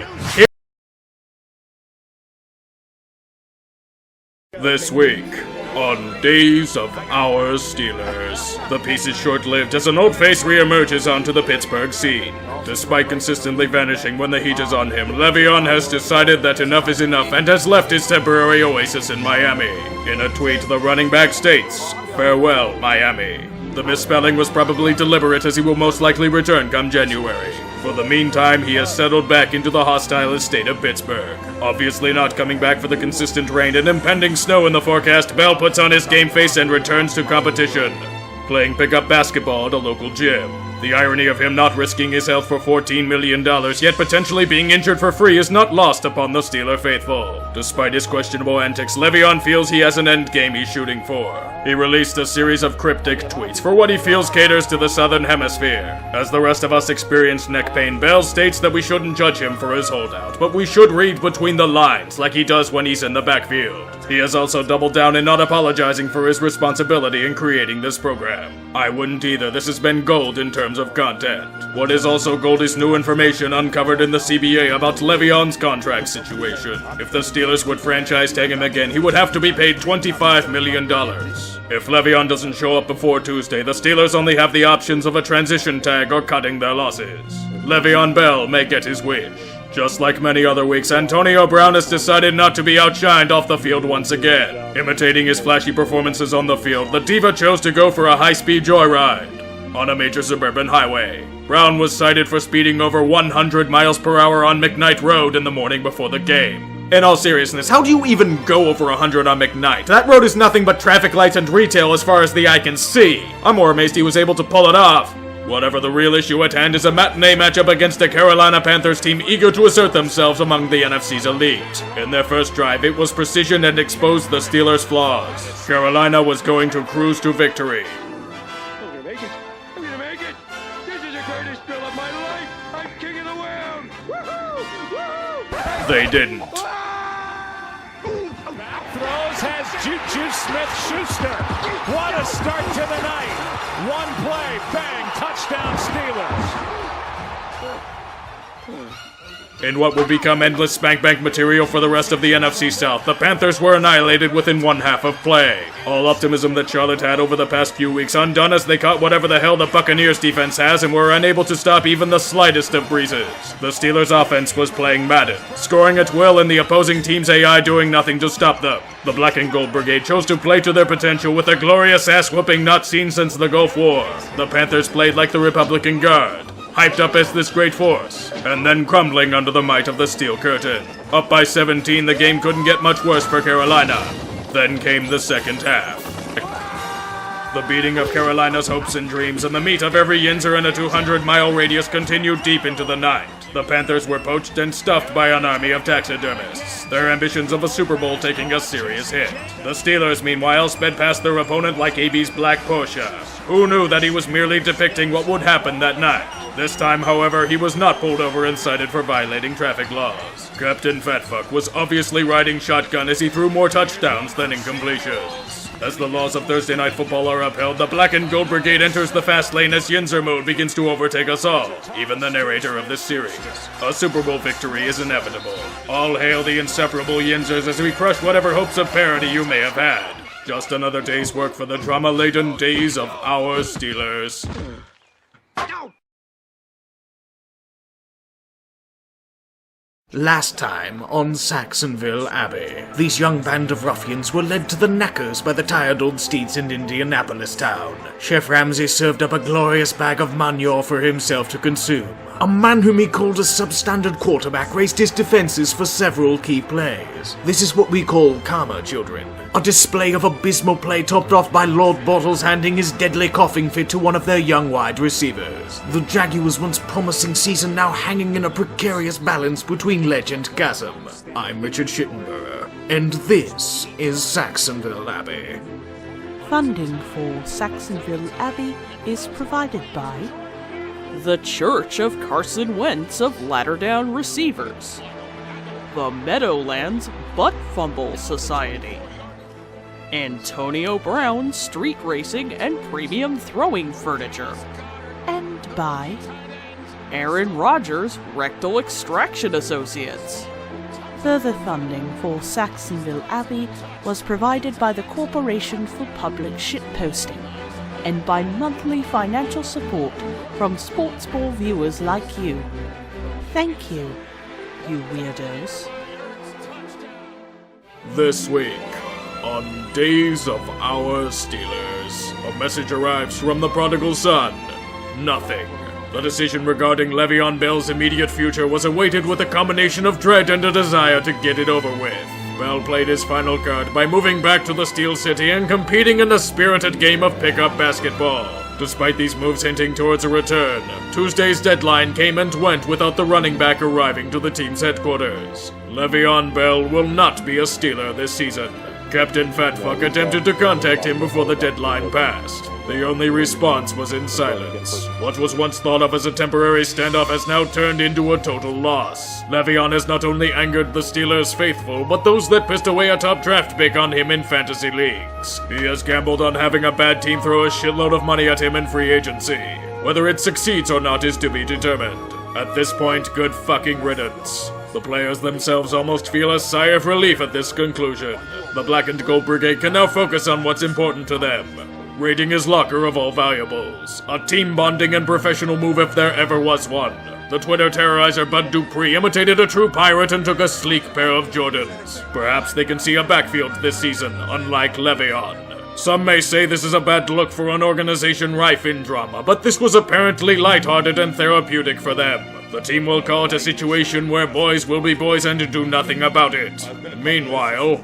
This week, on Days of Our Steelers, the peace is short-lived as an old face reemerges onto the Pittsburgh scene. Despite consistently vanishing when the heat is on him, Le'Veon has decided that enough is enough and has left his temporary oasis in Miami. In a tweet, the running back states, "Farewell, Miami." The misspelling was probably deliberate as he will most likely return come January. For the meantime, he has settled back into the hostile estate of Pittsburgh. Obviously not coming back for the consistent rain and impending snow in the forecast, Bell puts on his game face and returns to competition, playing pickup basketball at a local gym. The irony of him not risking his health for $14 million, yet potentially being injured for free, is not lost upon the Steeler faithful. Despite his questionable antics, Le'Veon feels he has an end game he's shooting for. He released a series of cryptic tweets for what he feels caters to the Southern Hemisphere. As the rest of us experienced neck pain, Bell states that we shouldn't judge him for his holdout, but we should read between the lines like he does when he's in the backfield. He has also doubled down in not apologizing for his responsibility in creating this program. I wouldn't either. This has been gold in terms of content. What is also gold is new information uncovered in the CBA about Le'Veon's contract situation. If the Steelers would franchise tag him again, he would have to be paid $25 million. If Le'Veon doesn't show up before Tuesday, the Steelers only have the options of a transition tag or cutting their losses. Le'Veon Bell may get his wish. Just like many other weeks, Antonio Brown has decided not to be outshined off the field once again. Imitating his flashy performances on the field, the Diva chose to go for a high-speed joyride on a major suburban highway. Brown was cited for speeding over 100 miles per hour on McKnight Road in the morning before the game. In all seriousness, how do you even go over 100 on McKnight? That road is nothing but traffic lights and retail as far as the eye can see. I'm more amazed he was able to pull it off. Whatever the real issue at hand is a matinee matchup against a Carolina Panthers team eager to assert themselves among the NFC's elite. In their first drive, it was precision and exposed the Steelers' flaws. Carolina was going to cruise to victory. I'm gonna make it. I'm gonna make it. This is the greatest thrill of my life. I'm king of the world. Woohoo! Woohoo! They didn't. Throws has Juju Smith-Schuster. What a start to the night. One play, bang, touchdown Steelers. In what would become endless spank bank material for the rest of the NFC South, the Panthers were annihilated within one half of play. All optimism that Charlotte had over the past few weeks undone as they caught whatever the hell the Buccaneers defense has and were unable to stop even the slightest of breezes. The Steelers offense was playing Madden, scoring at will and the opposing team's AI doing nothing to stop them. The Black and Gold Brigade chose to play to their potential with a glorious ass-whooping not seen since the Gulf War. The Panthers played like the Republican Guard, hyped up as this great force, and then crumbling under the might of the Steel Curtain. Up by 17, the game couldn't get much worse for Carolina. Then came the second half. The beating of Carolina's hopes and dreams and the meat of every Yinzer in a 200-mile radius continued deep into the night. The Panthers were poached and stuffed by an army of taxidermists, their ambitions of a Super Bowl taking a serious hit. The Steelers, meanwhile, sped past their opponent like AB's black Porsche. Who knew that he was merely depicting what would happen that night? This time, however, he was not pulled over and cited for violating traffic laws. Captain Fatfuck was obviously riding shotgun as he threw more touchdowns than incompletions. As the laws of Thursday Night Football are upheld, the Black and Gold Brigade enters the fast lane as Yinzer mode begins to overtake us all, even the narrator of this series. A Super Bowl victory is inevitable. All hail the inseparable Yinzers as we crush whatever hopes of parity you may have had. Just another day's work for the drama-laden days of our Steelers. Last time on Saxonville Abbey, these young band of ruffians were led to the knackers by the tired old steeds in Indianapolis town. Chef Ramsay served up a glorious bag of manure for himself to consume. A man whom he called a substandard quarterback raised his defenses for several key plays. This is what we call karma, children. A display of abysmal play topped off by Lord Bottles handing his deadly coughing fit to one of their young wide receivers. The Jaguars' once promising season now hanging in a precarious balance between ledge and chasm. I'm Richard Schittenborough, and this is Saxonville Abbey. Funding for Saxonville Abbey is provided by the Church of Carson Wentz of Latter-Down Receivers, the Meadowlands Butt Fumble Society, Antonio Brown Street Racing and Premium Throwing Furniture, and by Aaron Rodgers Rectal Extraction Associates. Further funding for Saxonville Abbey was provided by the Corporation for Public Shitposting and by monthly financial support from sports ball viewers like you. Thank you, you weirdos. This week, on Days of Our Steelers, a message arrives from the prodigal son. Nothing. The decision regarding Le'Veon Bell's immediate future was awaited with a combination of dread and a desire to get it over with. Bell played his final card by moving back to the Steel City and competing in a spirited game of pickup basketball. Despite these moves hinting towards a return, Tuesday's deadline came and went without the running back arriving to the team's headquarters. Le'Veon Bell will not be a Steeler this season. Captain Fatfuck attempted to contact him before the deadline passed. The only response was in silence. What was once thought of as a temporary standoff has now turned into a total loss. Le'Veon has not only angered the Steelers' faithful, but those that pissed away a top draft pick on him in fantasy leagues. He has gambled on having a bad team throw a shitload of money at him in free agency. Whether it succeeds or not is to be determined. At this point, good fucking riddance. The players themselves almost feel a sigh of relief at this conclusion. The Black and Gold Brigade can now focus on what's important to them. Raiding his locker of all valuables. A team bonding and professional move if there ever was one. The Twitter terrorizer Bud Dupree imitated a true pirate and took a sleek pair of Jordans. Perhaps they can see a backfield this season, unlike Le'Veon. Some may say this is a bad look for an organization rife in drama, but this was apparently lighthearted and therapeutic for them. The team will call it a situation where boys will be boys and do nothing about it. Meanwhile,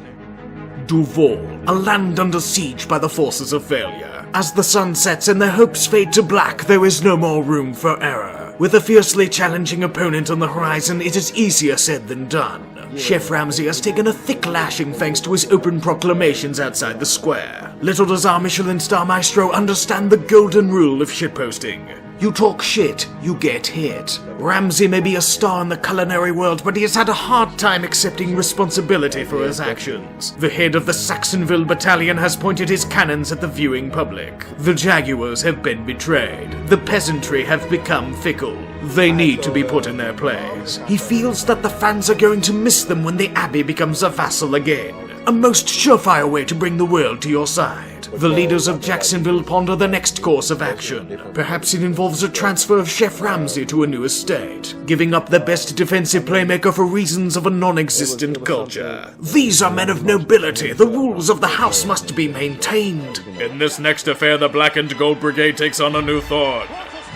Duval, a land under siege by the forces of failure. As the sun sets and their hopes fade to black, there is no more room for error. With a fiercely challenging opponent on the horizon, it is easier said than done. Chef Ramsay has taken a thick lashing thanks to his open proclamations outside the square. Little does our Michelin star maestro understand the golden rule of shitposting. You talk shit, you get hit. Ramsay may be a star in the culinary world, but he has had a hard time accepting responsibility for his actions. The head of the Saxonville Battalion has pointed his cannons at the viewing public. The Jaguars have been betrayed. The peasantry have become fickle. They need to be put in their place. He feels that the fans are going to miss them when the Abbey becomes a vassal again. A most surefire way to bring the world to your side. The leaders of Jacksonville ponder the next course of action. Perhaps it involves a transfer of Chef Ramsay to a new estate, giving up their best defensive playmaker for reasons of a non-existent culture. These are men of nobility. The rules of the house must be maintained. in this next affair, the Black and Gold Brigade takes on a new thorn.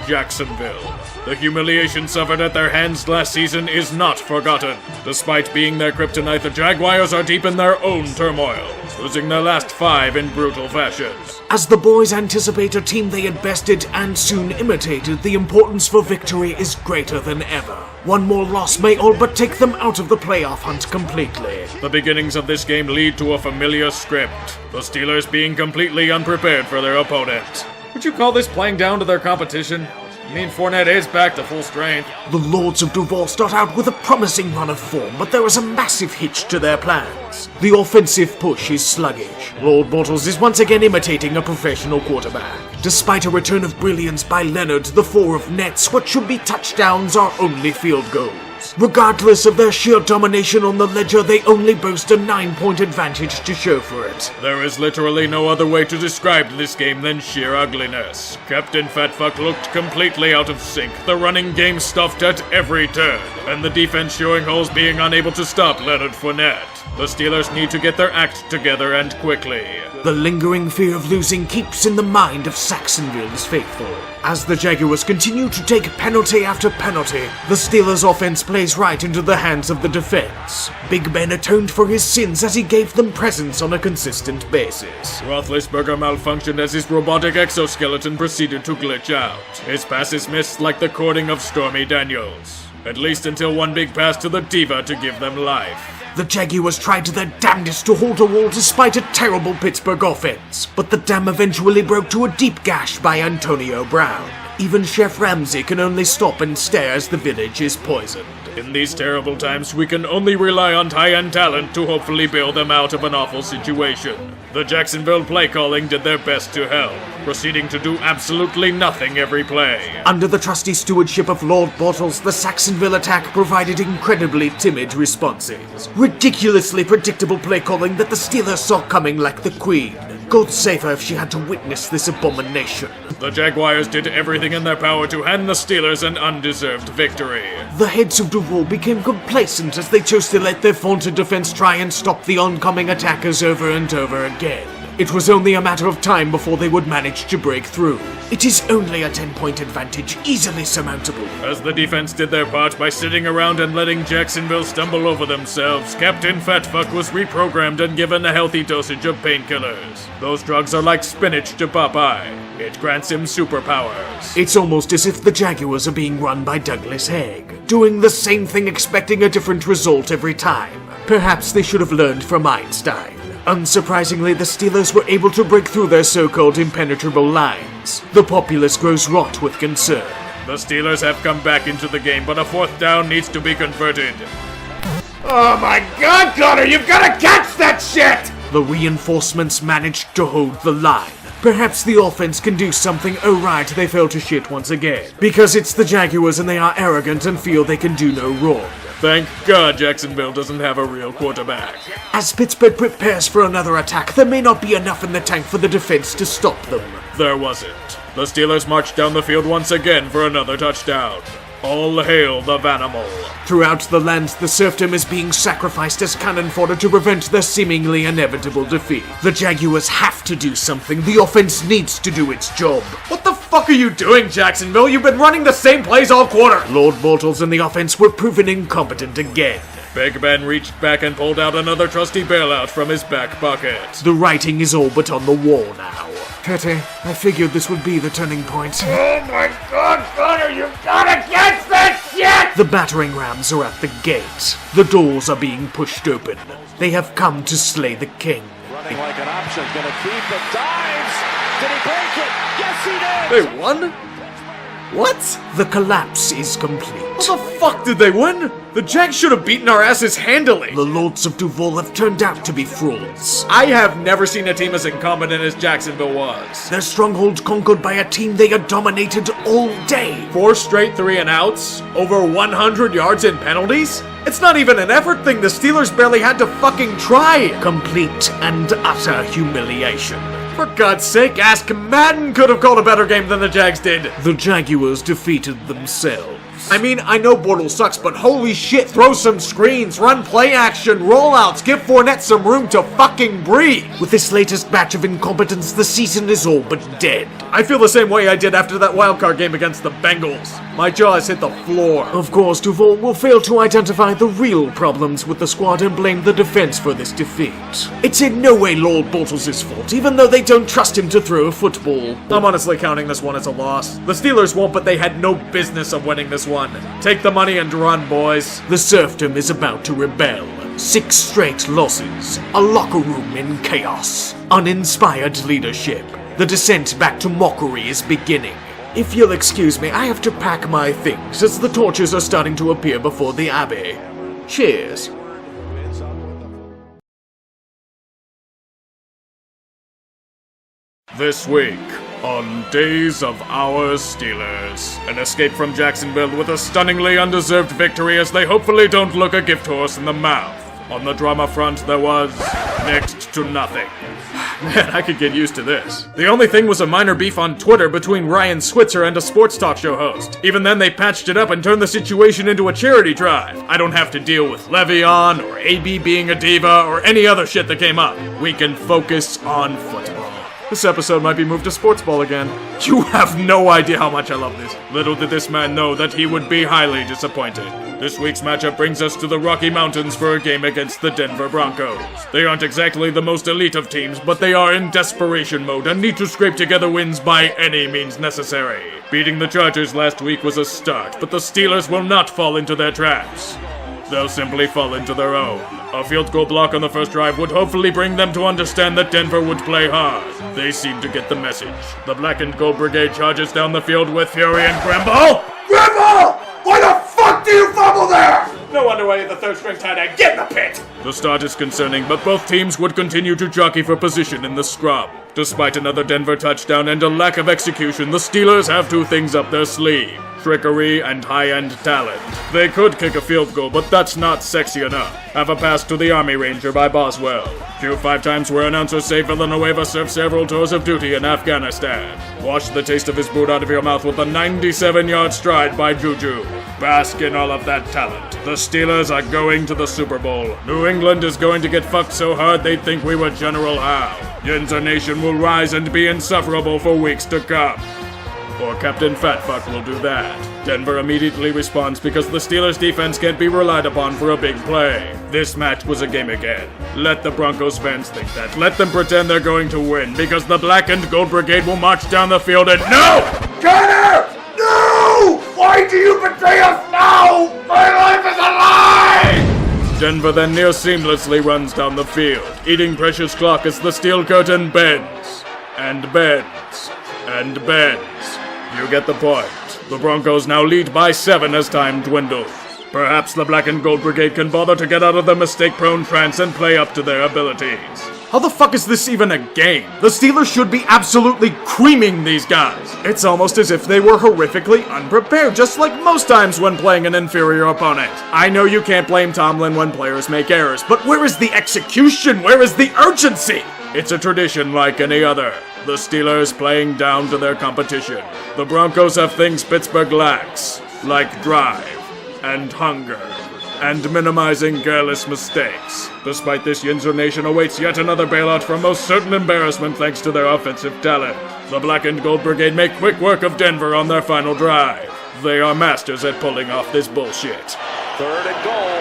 Jacksonville. The humiliation suffered at their hands last season is not forgotten. Despite being their kryptonite, the Jaguars are deep in their own turmoil, losing their last 5 in brutal fashion. As the boys anticipate a team they had bested and soon imitated, the importance for victory is greater than ever. One more loss may all but take them out of the playoff hunt completely. The beginnings of this game lead to a familiar script, the Steelers being completely unprepared for their opponent. Would you call this playing down to their competition? I mean, Fournette is back to full strength. The Lords of Duval start out with a promising run of form, but there is a massive hitch to their plans. The offensive push is sluggish. Lord Bortles is once again imitating a professional quarterback. Despite a return of brilliance by Leonard, the 4 of nets, what should be touchdowns are only field goals. Regardless of their sheer domination on the ledger, they only boast a 9-point advantage to show for it. There is literally no other way to describe this game than sheer ugliness. Captain Fatfuck looked completely out of sync, the running game stuffed at every turn, and the defense showing holes, being unable to stop Leonard Fournette. The Steelers need to get their act together and quickly. The lingering fear of losing keeps in the mind of Saxonville's faithful. As the Jaguars continue to take penalty after penalty, the Steelers' offense plays right into the hands of the defense. Big Ben atoned for his sins as he gave them presence on a consistent basis. Roethlisberger malfunctioned as his robotic exoskeleton proceeded to glitch out. His passes missed like the courting of Stormy Daniels. At least until one big pass to the Diva to give them life. The Jaguars tried their damnedest to halt a wall despite a terrible Pittsburgh offense, but the dam eventually broke to a deep gash by Antonio Brown. Even Chef Ramsay can only stop and stare as the village is poisoned. In these terrible times, we can only rely on high-end talent to hopefully bail them out of an awful situation. The Jacksonville play calling did their best to help, proceeding to do absolutely nothing every play. Under the trusty stewardship of Lord Bortles, the Saxonville attack provided incredibly timid responses. Ridiculously predictable play calling that the Steelers saw coming like the Queen. God save her if she had to witness this abomination. The Jaguars did everything in their power to hand the Steelers an undeserved victory. The heads of Duval became complacent as they chose to let their vaunted defense try and stop the oncoming attackers over and over again. It was only a matter of time before they would manage to break through. It is only a 10-point advantage, easily surmountable. As the defense did their part by sitting around and letting Jacksonville stumble over themselves, Captain Fatfuck was reprogrammed and given a healthy dosage of painkillers. Those drugs are like spinach to Popeye. It grants him superpowers. It's almost as if the Jaguars are being run by Douglas Haig, doing the same thing expecting a different result every time. Perhaps they should have learned from Einstein. Unsurprisingly, the Steelers were able to break through their so-called impenetrable lines. The populace grows wrought with concern. The Steelers have come back into the game, but a fourth down needs to be converted. Oh my god, Connor, you've gotta catch that shit! The reinforcements managed to hold the line. Perhaps the offense can do something. Oh right, they fell to shit once again. Because it's the Jaguars and they are arrogant and feel they can do no wrong. Thank God Jacksonville doesn't have a real quarterback. As Pittsburgh prepares for another attack, there may not be enough in the tank for the defense to stop them. There wasn't. The Steelers marched down the field once again for another touchdown. All hail the Vanimal. Throughout the land, the serfdom is being sacrificed as cannon fodder to prevent their seemingly inevitable defeat. The Jaguars have to do something. The offense needs to do its job. What the fuck are you doing, Jacksonville? You've been running the same plays all quarter! Lord Bortles and the offense were proven incompetent again. Big Ben reached back and pulled out another trusty bailout from his back pocket. The writing is all but on the wall now. Pity, I figured this would be the turning point. Oh my god, Connor, you've gotta catch that shit! The battering rams are at the gate. The doors are being pushed open. They have come to slay the king. Running like an option, gonna keep it, dives! Did he break it? Yes, he did! They won? What? The collapse is complete. How the fuck did they win? The Jags should have beaten our asses handily. The Lords of Duval have turned out to be frauds. I have never seen a team as incompetent as Jacksonville was. Their stronghold conquered by a team they had dominated all day. 4 straight 3-and-outs, over 100 yards in penalties? It's not even an effort thing, the Steelers barely had to fucking try. Complete and utter humiliation. For God's sake, ask Madden could have called a better game than the Jags did. The Jaguars defeated themselves. I mean, I know Bortles sucks, but holy shit, throw some screens, run play action, rollouts, give Fournette some room to fucking breathe. With this latest batch of incompetence, the season is all but dead. I feel the same way I did after that wildcard game against the Bengals. My jaw has hit the floor. Of course, Duval will fail to identify the real problems with the squad and blame the defense for this defeat. It's in no way Lord Bortles' fault, even though they don't trust him to throw a football. I'm honestly counting this one as a loss. The Steelers won't, but they had no business of winning this one. Take the money and run, boys. The serfdom is about to rebel. 6 straight losses. A locker room in chaos. Uninspired leadership. The descent back to mockery is beginning. If you'll excuse me, I have to pack my things as the torches are starting to appear before the Abbey. Cheers. This week on Days of Our Steelers, an escape from Jacksonville with a stunningly undeserved victory as they hopefully don't look a gift horse in the mouth. On the drama front, there was next to nothing. Man, I could get used to this. The only thing was a minor beef on Twitter between Ryan Switzer and a sports talk show host. Even then, they patched it up and turned the situation into a charity drive. I don't have to deal with Le'Veon, or AB being a diva, or any other shit that came up. We can focus on football. This episode might be moved to sports ball again. You have no idea how much I love this. Little did this man know that he would be highly disappointed. This week's matchup brings us to the Rocky Mountains for a game against the Denver Broncos. They aren't exactly the most elite of teams, but they are in desperation mode and need to scrape together wins by any means necessary. Beating the Chargers last week was a start, but the Steelers will not fall into their traps. They'll simply fall into their own. A field goal block on the first drive would hopefully bring them to understand that Denver would play hard. They seem to get the message. The Black and Gold Brigade charges down the field with fury and Grimble. Grimble! Why the fuck do you fumble there? No wonder why you're the third string tight end. Get in the pit! The start is concerning, but both teams would continue to jockey for position in the scrum. Despite another Denver touchdown and a lack of execution, the Steelers have 2 things up their sleeve: trickery and high-end talent. They could kick a field goal, but that's not sexy enough. Have a pass to the Army Ranger by Boswell. Q5 times where announcers say Villanueva served several tours of duty in Afghanistan. Wash the taste of his boot out of your mouth with a 97-yard stride by Juju. Bask in all of that talent. The Steelers are going to the Super Bowl. New England is going to get fucked so hard they'd think we were General Howe. Yinzer Nation will rise and be insufferable for weeks to come. Or Captain Fatfuck will do that. Denver immediately responds because the Steelers' defense can't be relied upon for a big play. This match was a game again. Let the Broncos fans think that. Let them pretend they're going to win, because the Black and Gold Brigade will march down the field and no! Connor! No! Why do you betray us now? My life is a lie! Denver then near seamlessly runs down the field, eating precious clock as the steel curtain bends, and bends, and bends. You get the point. The Broncos now lead by 7 as time dwindles. Perhaps the Black and Gold Brigade can bother to get out of their mistake-prone trance and play up to their abilities. How the fuck is this even a game? The Steelers should be absolutely creaming these guys. It's almost as if they were horrifically unprepared, just like most times when playing an inferior opponent. I know you can't blame Tomlin when players make errors, but where is the execution? Where is the urgency? It's a tradition like any other. The Steelers playing down to their competition. The Broncos have things Pittsburgh lacks, like drive and hunger, and minimizing careless mistakes. Despite this, Yinzer Nation awaits yet another bailout from most certain embarrassment thanks to their offensive talent. The Black and Gold Brigade make quick work of Denver on their final drive. They are masters at pulling off this bullshit. 3rd and goal.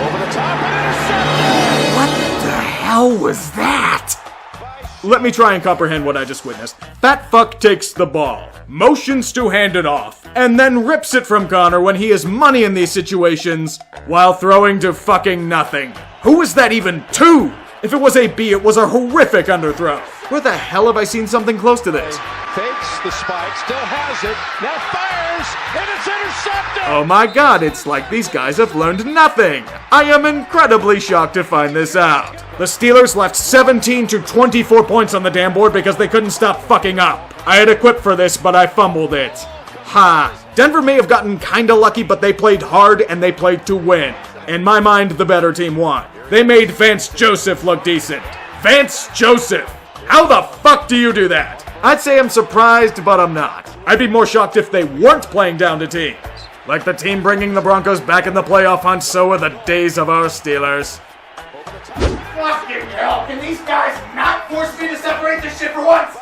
Over the top and intercepted! What the hell was that? Let me try and comprehend what I just witnessed. Fat fuck takes the ball, motions to hand it off, and then rips it from Connor when he has money in these situations while throwing to fucking nothing. Who is that even to? If it was a B, it was a horrific underthrow. Where the hell have I seen something close to this? Fakes the spike, still has it, now fires, and it's intercepted! Oh my god, it's like these guys have learned nothing. I am incredibly shocked to find this out. The Steelers left 17 to 24 points on the damn board because they couldn't stop fucking up. I had equipped for this, but I fumbled it. Ha. Denver may have gotten kinda lucky, but they played hard and they played to win. In my mind, the better team won. They made Vance Joseph look decent. Vance Joseph! How the fuck do you do that? I'd say I'm surprised, but I'm not. I'd be more shocked if they weren't playing down to teams. Like the team bringing the Broncos back in the playoff hunt, so are the days of our Steelers. Fucking hell, can these guys not force me to separate this shit for once?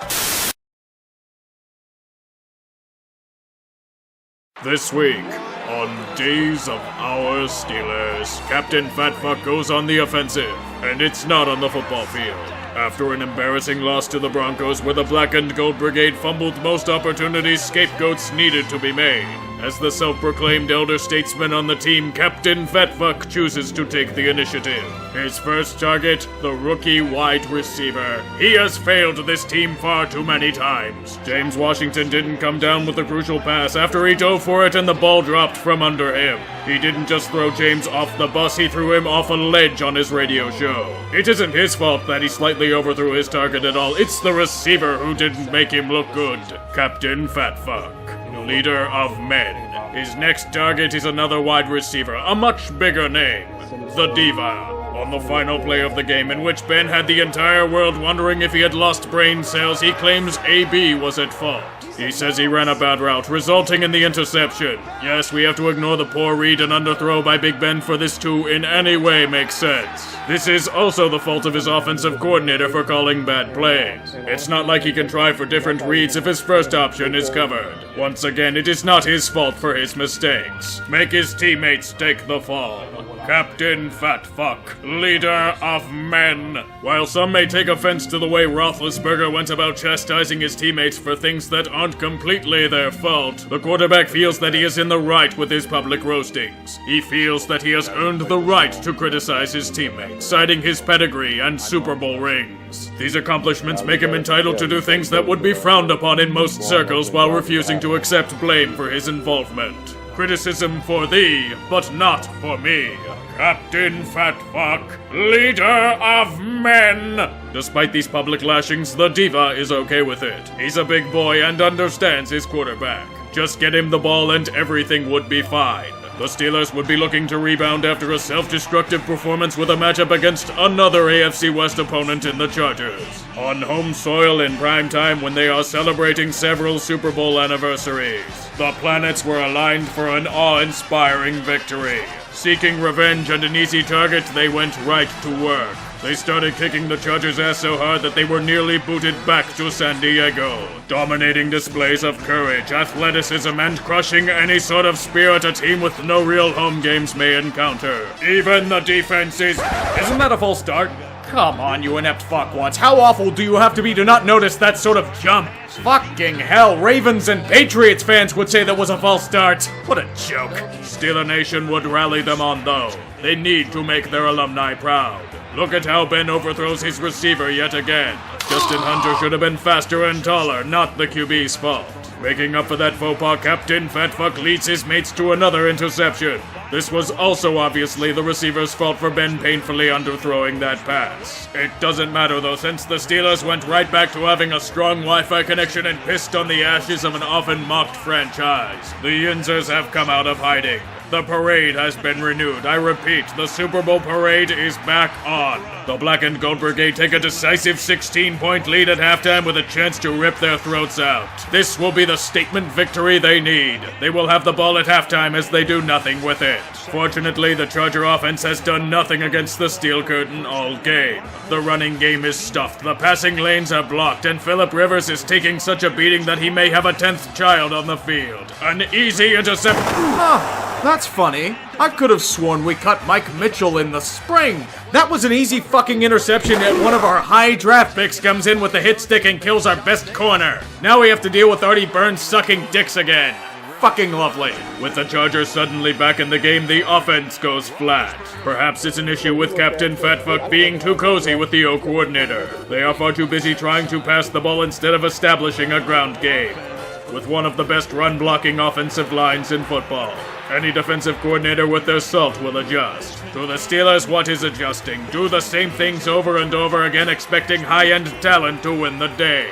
This week, on Days of Our Steelers, Captain Fatfuck goes on the offensive, and it's not on the football field. After an embarrassing loss to the Broncos where the Black and Gold Brigade fumbled most opportunities, scapegoats needed to be made. As the self-proclaimed elder statesman on the team, Captain Fatfuck chooses to take the initiative. His first target, the rookie wide receiver. He has failed this team far too many times. James Washington didn't come down with the crucial pass after he dove for it and the ball dropped from under him. He didn't just throw James off the bus, he threw him off a ledge on his radio show. It isn't his fault that he slightly overthrew his target at all. It's the receiver who didn't make him look good. Captain Fatfuck, leader of men. His next target is another wide receiver, a much bigger name, the Diva. On the final play of the game, in which Ben had the entire world wondering if he had lost brain cells, he claims AB was at fault. He says he ran a bad route, resulting in the interception. Yes, we have to ignore the poor read and underthrow by Big Ben for this to in any way make sense. This is also the fault of his offensive coordinator for calling bad plays. It's not like he can try for different reads if his first option is covered. Once again, it is not his fault for his mistakes. Make his teammates take the fall. Captain Fatfuck, leader of men. While some may take offense to the way Roethlisberger went about chastising his teammates for things that aren't completely their fault, the quarterback feels that he is in the right with his public roastings. He feels that he has earned the right to criticize his teammates, citing his pedigree and Super Bowl rings. These accomplishments make him entitled to do things that would be frowned upon in most circles while refusing to accept blame for his involvement. Criticism for thee, but not for me. Captain Fatfuck, leader of men! Despite these public lashings, the Diva is okay with it. He's a big boy and understands his quarterback. Just get him the ball and everything would be fine. The Steelers would be looking to rebound after a self-destructive performance with a matchup against another AFC West opponent in the Chargers. On home soil in prime time when they are celebrating several Super Bowl anniversaries, the planets were aligned for an awe-inspiring victory. Seeking revenge and an easy target, they went right to work. They started kicking the Chargers' ass so hard that they were nearly booted back to San Diego. Dominating displays of courage, athleticism, and crushing any sort of spirit a team with no real home games may encounter. Even the defense is... Isn't that a false start? Come on, you inept fuckwads. How awful do you have to be to not notice that sort of jump? Fucking hell, Ravens and Patriots fans would say that was a false start. What a joke. Steeler Nation would rally them on, though. They need to make their alumni proud. Look at how Ben overthrows his receiver yet again. Justin Hunter should have been faster and taller, not the QB's fault. Making up for that faux pas, Captain Fatfuck leads his mates to another interception. This was also obviously the receiver's fault for Ben painfully underthrowing that pass. It doesn't matter though, since the Steelers went right back to having a strong Wi-Fi connection and pissed on the ashes of an often mocked franchise. The Yinzers have come out of hiding. The parade has been renewed. I repeat, the Super Bowl parade is back on. The Black and Gold Brigade take a decisive 16-point lead at halftime with a chance to rip their throats out. This will be the statement victory they need. They will have the ball at halftime as they do nothing with it. Fortunately, the Charger offense has done nothing against the Steel Curtain all game. The running game is stuffed, the passing lanes are blocked, and Phillip Rivers is taking such a beating that he may have a 10th child on the field. An easy interception. That's funny. I could have sworn we cut Mike Mitchell in the spring. That was an easy fucking interception, yet one of our high draft picks comes in with the hit stick and kills our best corner. Now we have to deal with Artie Burns sucking dicks again. Fucking lovely. With the Chargers suddenly back in the game, the offense goes flat. Perhaps it's an issue with Captain Fatfuck being too cozy with the O coordinator. They are far too busy trying to pass the ball instead of establishing a ground game. With one of the best run-blocking offensive lines in football, any defensive coordinator with their salt will adjust. To the Steelers, what is adjusting? Do the same things over and over again, expecting high-end talent to win the day.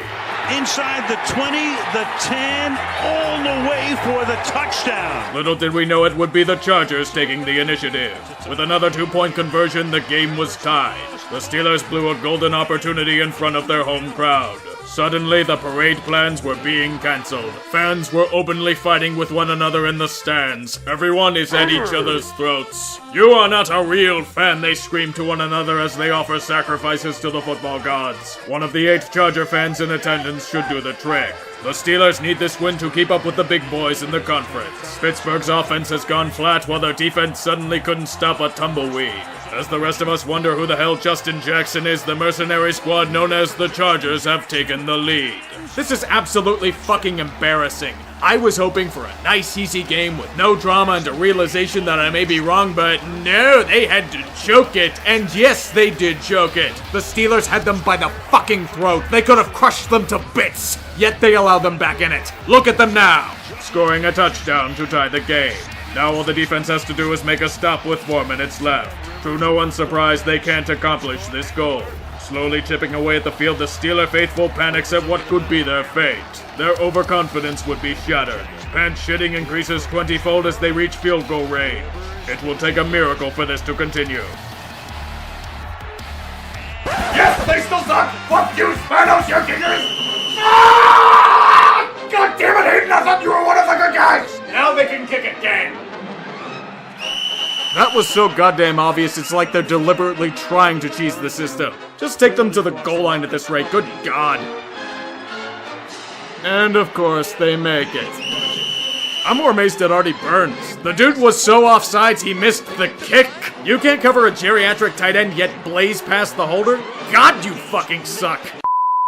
Inside the 20, the 10, all the way for the touchdown. Little did we know it would be the Chargers taking the initiative. With another 2-point conversion, the game was tied. The Steelers blew a golden opportunity in front of their home crowd. Suddenly, the parade plans were being cancelled. Fans were openly fighting with one another in the stands. Everyone is at each other's throats. You are not a real fan, they scream to one another as they offer sacrifices to the football gods. One of the 8 Charger fans in attendance should do the trick. The Steelers need this win to keep up with the big boys in the conference. Pittsburgh's offense has gone flat while their defense suddenly couldn't stop a tumbleweed. As the rest of us wonder who the hell Justin Jackson is, the mercenary squad known as the Chargers have taken the lead. This is absolutely fucking embarrassing. I was hoping for a nice, easy game with no drama and a realization that I may be wrong, but no, they had to choke it. And yes, they did choke it. The Steelers had them by the fucking throat. They could have crushed them to bits, yet they allowed them back in it. Look at them now. Scoring a touchdown to tie the game. Now all the defense has to do is make a stop with 4 minutes left. To no one's surprise, they can't accomplish this goal. Slowly chipping away at the field, the Steeler faithful panics at what could be their fate. Their overconfidence would be shattered. Pants shitting increases 20-fold as they reach field goal range. It will take a miracle for this to continue. Yes, they still suck! Fuck you, Spanos, you kickers! Ah! God damn it, Hayden, I thought you were one of the good guys! Now they can kick again! That was so goddamn obvious, it's like they're deliberately trying to cheese the system. Just take them to the goal line at this rate, good God. And of course, they make it. I'm more amazed at Artie Burns. The dude was so offsides he missed the kick. You can't cover a geriatric tight end yet blaze past the holder? God, you fucking suck.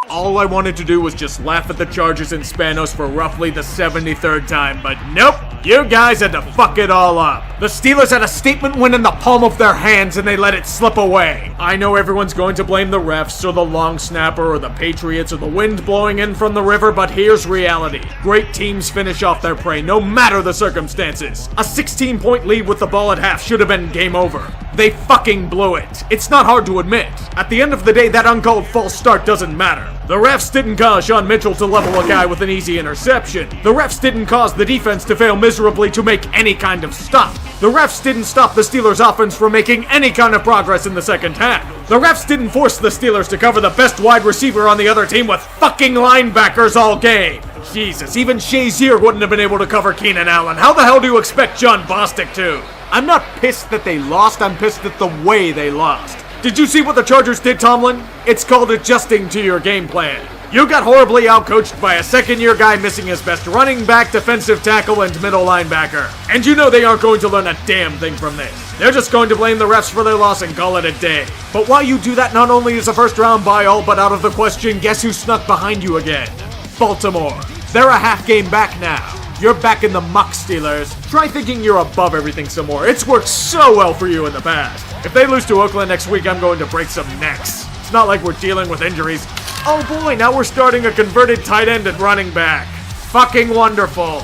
All I wanted to do was just laugh at the Chargers and Spanos for roughly the 73rd time, but nope, you guys had to fuck it all up. The Steelers had a statement win in the palm of their hands and they let it slip away. I know everyone's going to blame the refs or the long snapper or the Patriots or the wind blowing in from the river, but here's reality. Great teams finish off their prey no matter the circumstances. A 16-point lead with the ball at half should have been game over. They fucking blew it. It's not hard to admit. At the end of the day, that uncalled false start doesn't matter. The refs didn't cause Sean Mitchell to level a guy with an easy interception. The refs didn't cause the defense to fail miserably to make any kind of stop. The refs didn't stop the Steelers' offense from making any kind of progress in the second half. The refs didn't force the Steelers to cover the best wide receiver on the other team with fucking linebackers all game. Jesus, even Shazier wouldn't have been able to cover Keenan Allen. How the hell do you expect John Bostic to? I'm not pissed that they lost, I'm pissed at the way they lost. Did you see what the Chargers did, Tomlin? It's called adjusting to your game plan. You got horribly outcoached by a second-year guy missing his best running back, defensive tackle, and middle linebacker. And you know they aren't going to learn a damn thing from this. They're just going to blame the refs for their loss and call it a day. But while you do that, not only is a first-round bye all but out of the question, guess who snuck behind you again? Baltimore. They're a half game back now. You're back in the muck, Steelers. Try thinking you're above everything some more. It's worked so well for you in the past. If they lose to Oakland next week, I'm going to break some necks. It's not like we're dealing with injuries. Oh boy, now we're starting a converted tight end at running back. Fucking wonderful.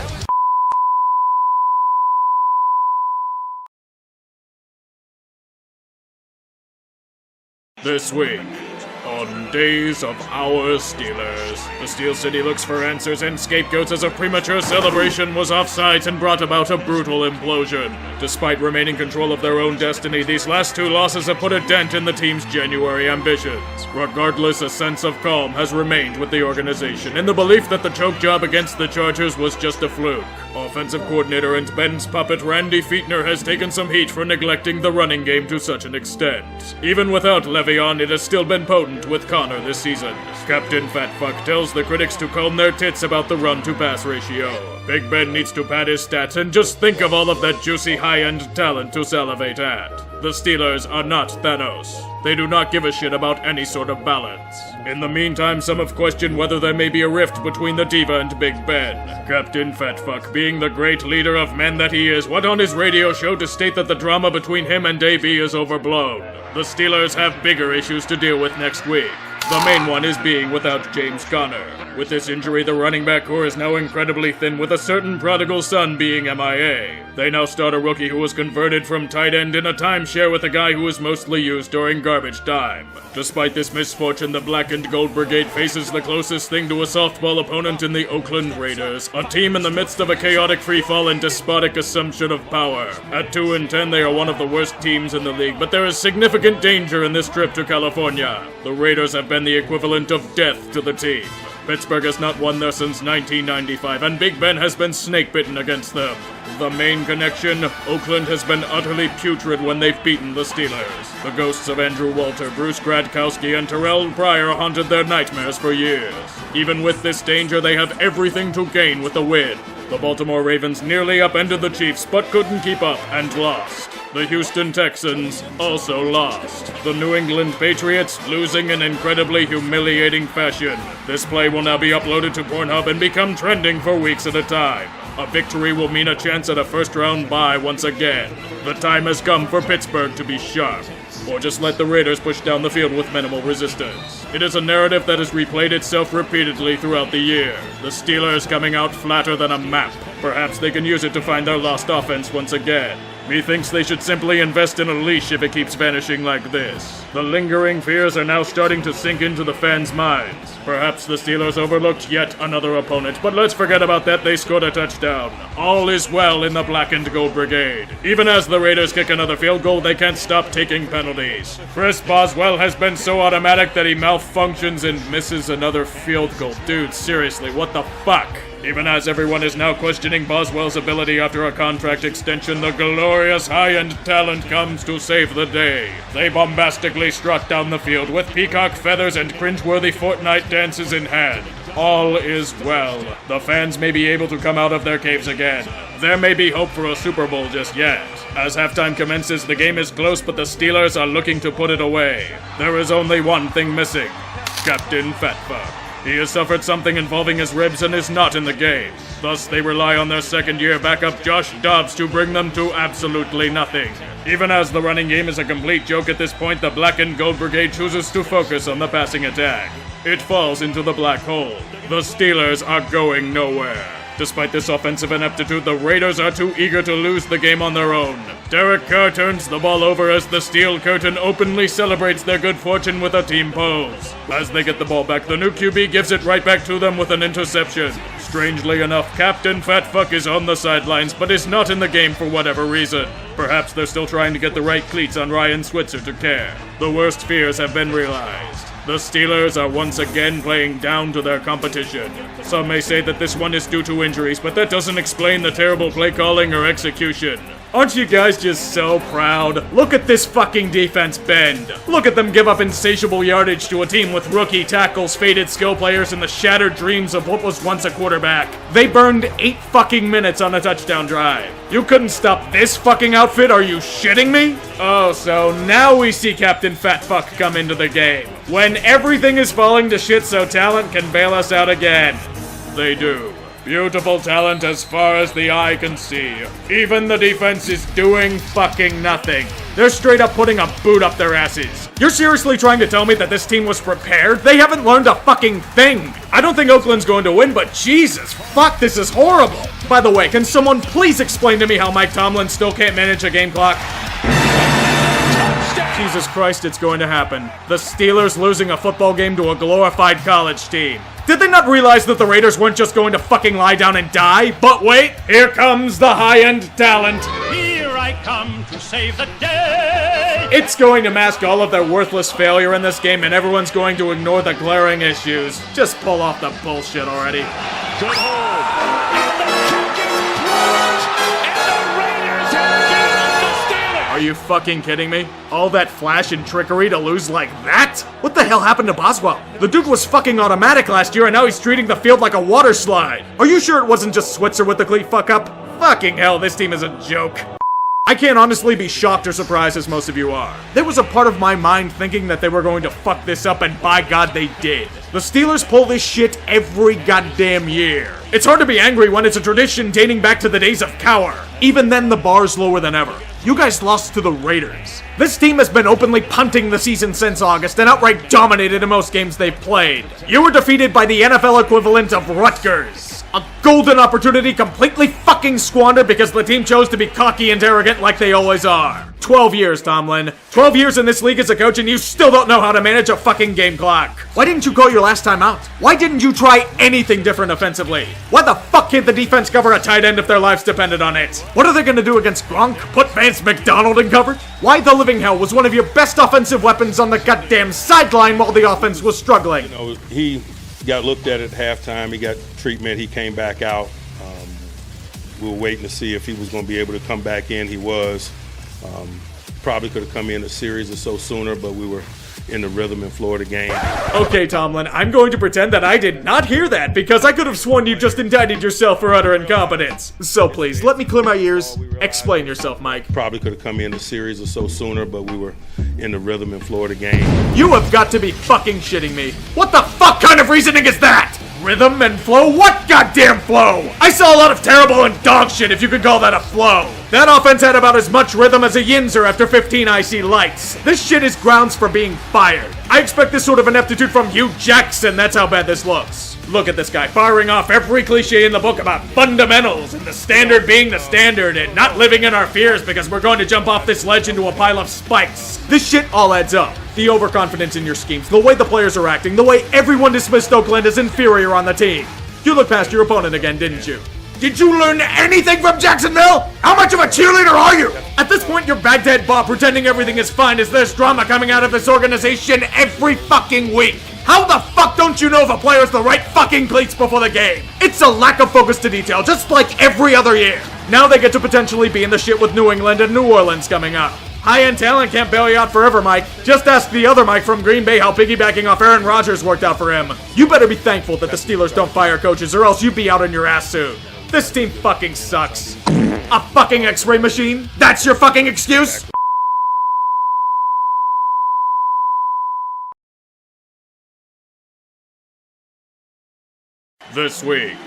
This week, on Days of Our Steelers, the Steel City looks for answers and scapegoats as a premature celebration was offsides and brought about a brutal implosion. Despite remaining control of their own destiny, these last two losses have put a dent in the team's January ambitions. Regardless, a sense of calm has remained with the organization in the belief that the choke job against the Chargers was just a fluke. Offensive coordinator and Ben's puppet Randy Fichtner has taken some heat for neglecting the running game to such an extent. Even without Le'Veon, it has still been potent with Connor this season. Captain Fatfuck tells the critics to comb their tits about the run-to-pass ratio. Big Ben needs to pad his stats and just think of all of that juicy high-end talent to salivate at. The Steelers are not Thanos. They do not give a shit about any sort of balance. In the meantime, some have questioned whether there may be a rift between the Diva and Big Ben. Captain Fatfuck, being the great leader of men that he is, went on his radio show to state that the drama between him and AB is overblown. The Steelers have bigger issues to deal with next week. The main one is being without James Conner. With this injury, the running back core is now incredibly thin, with a certain prodigal son being MIA. They now start a rookie who was converted from tight end in a timeshare with a guy who was mostly used during garbage time. Despite this misfortune, the Black and Gold Brigade faces the closest thing to a softball opponent in the Oakland Raiders, a team in the midst of a chaotic freefall and despotic assumption of power. At 2-10, they are one of the worst teams in the league, but there is significant danger in this trip to California. The Raiders have been the equivalent of death to the team. Pittsburgh has not won there since 1995, and Big Ben has been snake-bitten against them. The main connection, Oakland has been utterly putrid when they've beaten the Steelers. The ghosts of Andrew Walter, Bruce Gradkowski, and Terrell Pryor haunted their nightmares for years. Even with this danger, they have everything to gain with the win. The Baltimore Ravens nearly upended the Chiefs, but couldn't keep up and lost. The Houston Texans also lost. The New England Patriots losing in incredibly humiliating fashion. This play will now be uploaded to Pornhub and become trending for weeks at a time. A victory will mean a chance at a first-round bye once again. The time has come for Pittsburgh to be sharp. Or just let the Raiders push down the field with minimal resistance. It is a narrative that has replayed itself repeatedly throughout the year. The Steelers coming out flatter than a map. Perhaps they can use it to find their lost offense once again. Methinks they should simply invest in a leash if it keeps vanishing like this. The lingering fears are now starting to sink into the fans' minds. Perhaps the Steelers overlooked yet another opponent, but let's forget about that, they scored a touchdown. All is well in the Black and Gold Brigade. Even as the Raiders kick another field goal, they can't stop taking penalties. Chris Boswell has been so automatic that he malfunctions and misses another field goal. Dude, seriously, what the fuck? Even as everyone is now questioning Boswell's ability after a contract extension, the glorious high-end talent comes to save the day. They bombastically strut down the field with peacock feathers and cringeworthy Fortnite dances in hand. All is well. The fans may be able to come out of their caves again. There may be hope for a Super Bowl just yet. As halftime commences, the game is close, but the Steelers are looking to put it away. There is only one thing missing: Captain Fatfuck. He has suffered something involving his ribs and is not in the game. Thus, they rely on their second-year backup Josh Dobbs to bring them to absolutely nothing. Even as the running game is a complete joke at this point, the Black and Gold Brigade chooses to focus on the passing attack. It falls into the black hole. The Steelers are going nowhere. Despite this offensive ineptitude, the Raiders are too eager to lose the game on their own. Derek Carr turns the ball over as the Steel Curtain openly celebrates their good fortune with a team pose. As they get the ball back, the new QB gives it right back to them with an interception. Strangely enough, Captain Fatfuck is on the sidelines, but is not in the game for whatever reason. Perhaps they're still trying to get the right cleats on Ryan Switzer to care. The worst fears have been realized. The Steelers are once again playing down to their competition. Some may say that this one is due to injuries, but that doesn't explain the terrible play calling or execution. Aren't you guys just so proud? Look at this fucking defense bend. Look at them give up insatiable yardage to a team with rookie tackles, faded skill players, and the shattered dreams of what was once a quarterback. They burned 8 fucking minutes on a touchdown drive. You couldn't stop this fucking outfit, are you shitting me? Oh, so now we see Captain Fat Fuck come into the game. When everything is falling to shit so talent can bail us out again. They do. Beautiful talent as far as the eye can see. Even the defense is doing fucking nothing. They're straight up putting a boot up their asses. You're seriously trying to tell me that this team was prepared? They haven't learned a fucking thing. I don't think Oakland's going to win, but Jesus, fuck, this is horrible. By the way, can someone please explain to me how Mike Tomlin still can't manage a game clock? Jesus Christ, it's going to happen. The Steelers losing a football game to a glorified college team. Did they not realize that the Raiders weren't just going to fucking lie down and die? But wait, here comes the high-end talent. Here I come to save the day. It's going to mask all of their worthless failure in this game, and everyone's going to ignore the glaring issues. Just pull off the bullshit already. Good hold. And the kick is blocked. And the Raiders have beaten the Steelers. Are you fucking kidding me? All that flash and trickery to lose like that? What the hell happened to Boswell? The dude was fucking automatic last year and now he's treating the field like a water slide. Are you sure it wasn't just Switzer with the cleat fuck up? Fucking hell, this team is a joke. I can't honestly be shocked or surprised as most of you are. There was a part of my mind thinking that they were going to fuck this up, and by God they did. The Steelers pull this shit every goddamn year. It's hard to be angry when it's a tradition dating back to the days of Cower. Even then, the bar's lower than ever. You guys lost to the Raiders. This team has been openly punting the season since August and outright dominated in most games they've played. You were defeated by the NFL equivalent of Rutgers. A golden opportunity completely fucking squandered because the team chose to be cocky and arrogant like they always are. 12 years, Tomlin. 12 years in this league as a coach and you still don't know how to manage a fucking game clock. Why didn't you call your last time out? Why didn't you try anything different offensively? Why the fuck can't the defense cover a tight end if their lives depended on it? What are they gonna do against Gronk? Put Vance McDonald in coverage? Why the living hell was one of your best offensive weapons on the goddamn sideline while the offense was struggling? You know, he got looked at halftime. He got treatment. He came back out. We were waiting to see if he was going to be able to come back in. He was. Probably could have come in a series or so sooner, but we were in the rhythm and flow of the game. Okay, Tomlin, I'm going to pretend that I did not hear that because I could have sworn you just indicted yourself for utter incompetence. So please, let me clear my ears. Explain yourself, Mike. Probably could have come in a series or so sooner, but we were in the rhythm and flow of the game. You have got to be fucking shitting me. What the fuck kind of reasoning is that? Rhythm and flow? What goddamn flow? I saw a lot of terrible and dog shit if you could call that a flow. That offense had about as much rhythm as a Yinzer after 15 IC lights. This shit is grounds for being fired. I expect this sort of ineptitude from Hugh Jackson, that's how bad this looks. Look at this guy firing off every cliche in the book about fundamentals and the standard being the standard and not living in our fears because we're going to jump off this ledge into a pile of spikes. This shit all adds up. The overconfidence in your schemes, the way the players are acting, the way everyone dismissed Oakland as inferior on the team. You looked past your opponent again, didn't you? Did you learn anything from Jacksonville? How much of a cheerleader are you? At this point, you're Baghdad Bob pretending everything is fine as there's drama coming out of this organization every fucking week. How the fuck don't you know if a player has the right fucking cleats before the game? It's a lack of focus to detail, just like every other year. Now they get to potentially be in the shit with New England and New Orleans coming up. High-end talent can't bail you out forever, Mike. Just ask the other Mike from Green Bay how piggybacking off Aaron Rodgers worked out for him. You better be thankful that the Steelers don't fire coaches or else you'd be out on your ass soon. This team fucking sucks. A fucking X-ray machine? That's your fucking excuse? This week,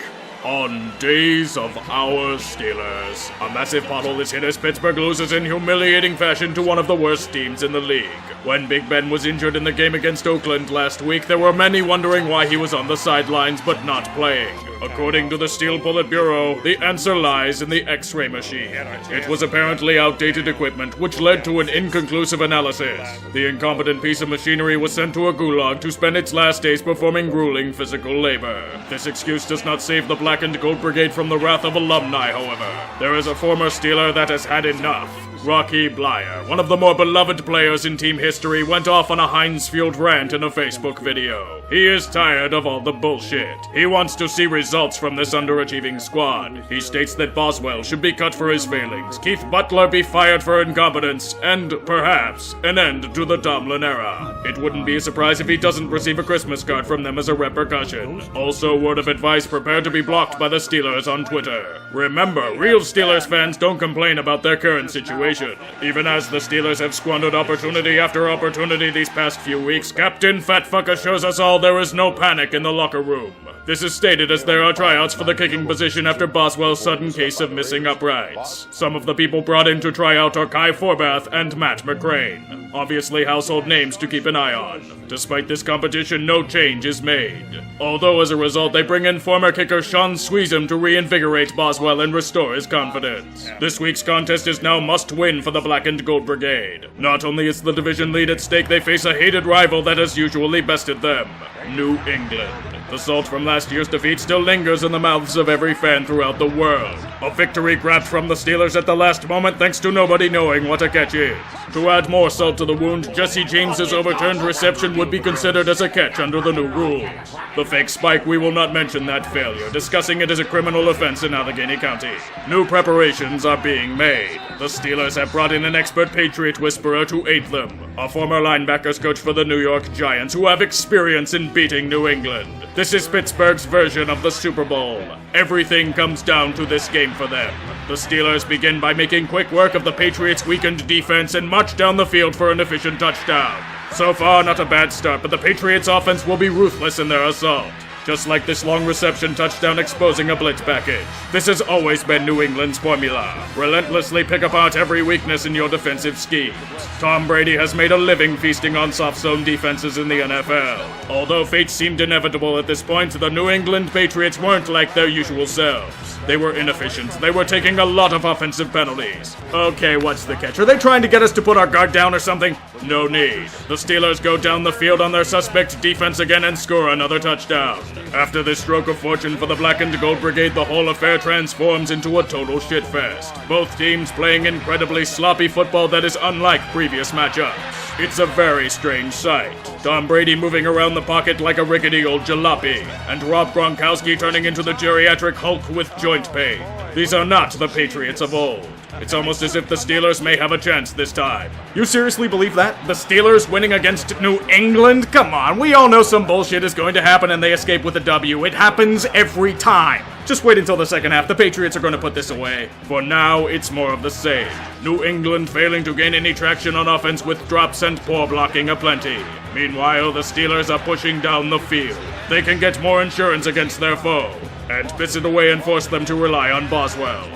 on Days of Our Steelers, a massive pothole is hit as Pittsburgh loses in humiliating fashion to one of the worst teams in the league. When Big Ben was injured in the game against Oakland last week, there were many wondering why he was on the sidelines but not playing. According to the Steel Bullet Bureau, the answer lies in the X-ray machine. It was apparently outdated equipment, which led to an inconclusive analysis. The incompetent piece of machinery was sent to a gulag to spend its last days performing grueling physical labor. This excuse does not save the Black and Gold Brigade from the wrath of alumni, however. There is a former Steeler that has had enough. Rocky Blyer, one of the more beloved players in team history, went off on a Heinz Field rant in a Facebook video. He is tired of all the bullshit. He wants to see results from this underachieving squad. He states that Boswell should be cut for his failings, Keith Butler be fired for incompetence, and, perhaps, an end to the Tomlin era. It wouldn't be a surprise if he doesn't receive a Christmas card from them as a repercussion. Also, word of advice, prepare to be blocked by the Steelers on Twitter. Remember, real Steelers fans don't complain about their current situation. Even as the Steelers have squandered opportunity after opportunity these past few weeks, Captain Fatfucker shows us all there is no panic in the locker room. This is stated as there are tryouts for the kicking position after Boswell's sudden case of missing uprights. Some of the people brought in to try out are Kai Forbath and Matt McCrane. Obviously household names to keep an eye on. Despite this competition, no change is made. Although as a result, they bring in former kicker Sean Sweezum to reinvigorate Boswell and restore his confidence. This week's contest is now must-win for the Black and Gold Brigade. Not only is the division lead at stake, they face a hated rival that has usually bested them, New England. The salt from last year's defeat still lingers in the mouths of every fan throughout the world. A victory grabbed from the Steelers at the last moment thanks to nobody knowing what a catch is. To add more salt to the wound, Jesse James's overturned reception would be considered as a catch under the new rules. The fake spike, we will not mention that failure, discussing it as a criminal offense in Allegheny County. New preparations are being made. The Steelers have brought in an expert Patriot whisperer to aid them, a former linebackers coach for the New York Giants who have experience in beating New England. This is Pittsburgh's version of the Super Bowl. Everything comes down to this game for them. The Steelers begin by making quick work of the Patriots' weakened defense and march down the field for an efficient touchdown. So far, not a bad start, but the Patriots' offense will be ruthless in their assault. Just like this long reception touchdown exposing a blitz package. This has always been New England's formula. Relentlessly pick apart every weakness in your defensive schemes. Tom Brady has made a living feasting on soft zone defenses in the NFL. Although fate seemed inevitable at this point, the New England Patriots weren't like their usual selves. They were inefficient. They were taking a lot of offensive penalties. Okay, what's the catch? Are they trying to get us to put our guard down or something? No need. The Steelers go down the field on their suspect defense again and score another touchdown. After this stroke of fortune for the Black and Gold Brigade, the whole affair transforms into a total shitfest. Both teams playing incredibly sloppy football that is unlike previous matchups. It's a very strange sight. Tom Brady moving around the pocket like a rickety old jalopy, and Rob Gronkowski turning into the geriatric Hulk with joint pain. These are not the Patriots of old. It's almost as if the Steelers may have a chance this time. You seriously believe that? The Steelers winning against New England? Come on, we all know some bullshit is going to happen and they escape with a W. It happens every time. Just wait until the second half. The Patriots are going to put this away. For now, it's more of the same. New England failing to gain any traction on offense with drops and poor blocking aplenty. Meanwhile, the Steelers are pushing down the field. They can get more insurance against their foe, and piss it away and force them to rely on Boswell.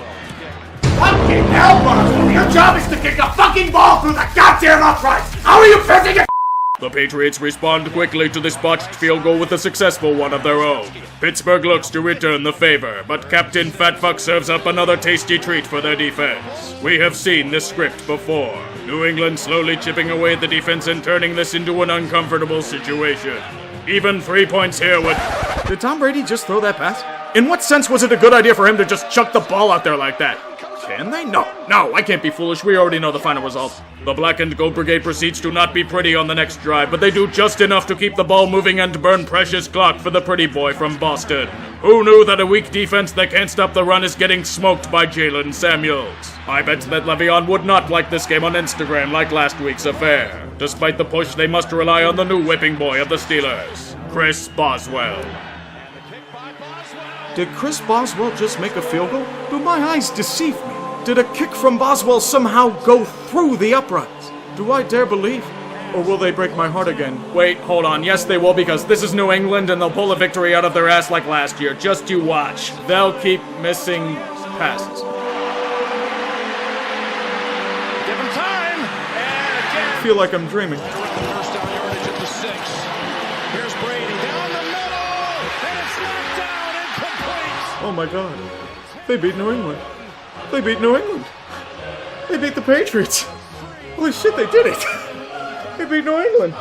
Fucking hell, Boswell! Your job is to kick the fucking ball through the goddamn uprights! How are you pissing it? The Patriots respond quickly to this botched field goal with a successful one of their own. Pittsburgh looks to return the favor, but Captain Fatfuck serves up another tasty treat for their defense. We have seen this script before. New England slowly chipping away at the defense and turning this into an uncomfortable situation. Even 3 points here would... Did Tom Brady just throw that pass? In what sense was it a good idea for him to just chuck the ball out there like that? Can they? No, I can't be foolish. We already know the final result. The Black and Gold Brigade proceeds to not be pretty on the next drive, but they do just enough to keep the ball moving and burn precious clock for the pretty boy from Boston. Who knew that a weak defense that can't stop the run is getting smoked by Jalen Samuels? I bet that Le'Veon would not like this game on Instagram like last week's affair. Despite the push, they must rely on the new whipping boy of the Steelers, Chris Boswell. Did Chris Boswell just make a field goal? Do my eyes deceive me? Did a kick from Boswell somehow go through the uprights? Do I dare believe? Or will they break my heart again? Wait, hold on. Yes, they will, because this is New England and they'll pull a victory out of their ass like last year. Just you watch. They'll keep missing passes. Give him time, and again. I feel like I'm dreaming. First down yardage at the 6. Here's Brady down the middle, and it's knocked down, incomplete. Oh my God. They beat New England. They beat New England. They beat the Patriots. Holy shit, they did it. They beat New England.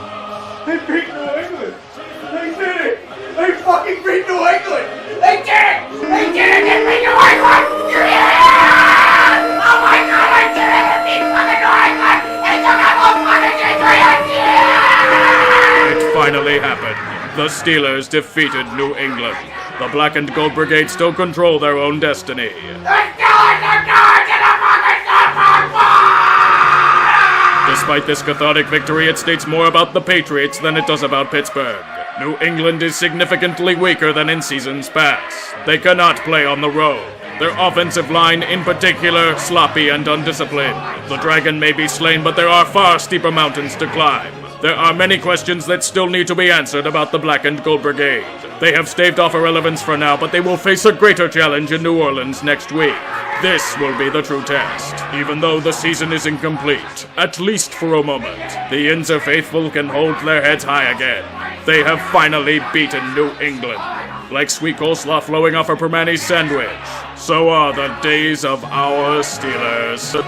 They beat New England. They did it. They fucking beat New England. They did it. They did it. They beat New England. Yeah! Oh my God, I did it. They beat fucking New England. They took out those fucking Patriots. Yeah! It finally happened. the Steelers defeated New England. The Black and Gold Brigade still control their own destiny. Despite this cathartic victory, it states more about the Patriots than it does about Pittsburgh. New England is significantly weaker than in seasons past. They cannot play on the road. Their offensive line, in particular, sloppy and undisciplined. The dragon may be slain, but there are far steeper mountains to climb. There are many questions that still need to be answered about the Black and Gold Brigade. They have staved off irrelevance for now, but they will face a greater challenge in New Orleans next week. This will be the true test. Even though the season is incomplete, at least for a moment, the Yinzer faithful can hold their heads high again. They have finally beaten New England. Like sweet coleslaw flowing off a Permani's sandwich, so are the days of our Steelers.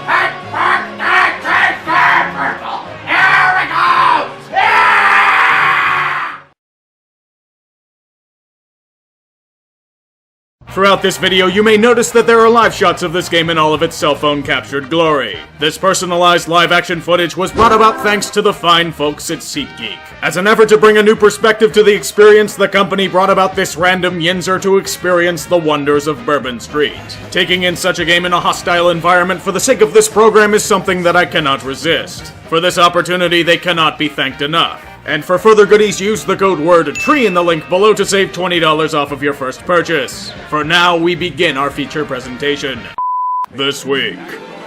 Throughout this video, you may notice that there are live shots of this game in all of its cell phone captured glory. This personalized live action footage was brought about thanks to the fine folks at SeatGeek. As an effort to bring a new perspective to the experience, the company brought about this random Yinzer to experience the wonders of Bourbon Street. Taking in such a game in a hostile environment for the sake of this program is something that I cannot resist. For this opportunity, they cannot be thanked enough. And for further goodies, use the code word TREE in the link below to save $20 off of your first purchase. For now, we begin our feature presentation. This week,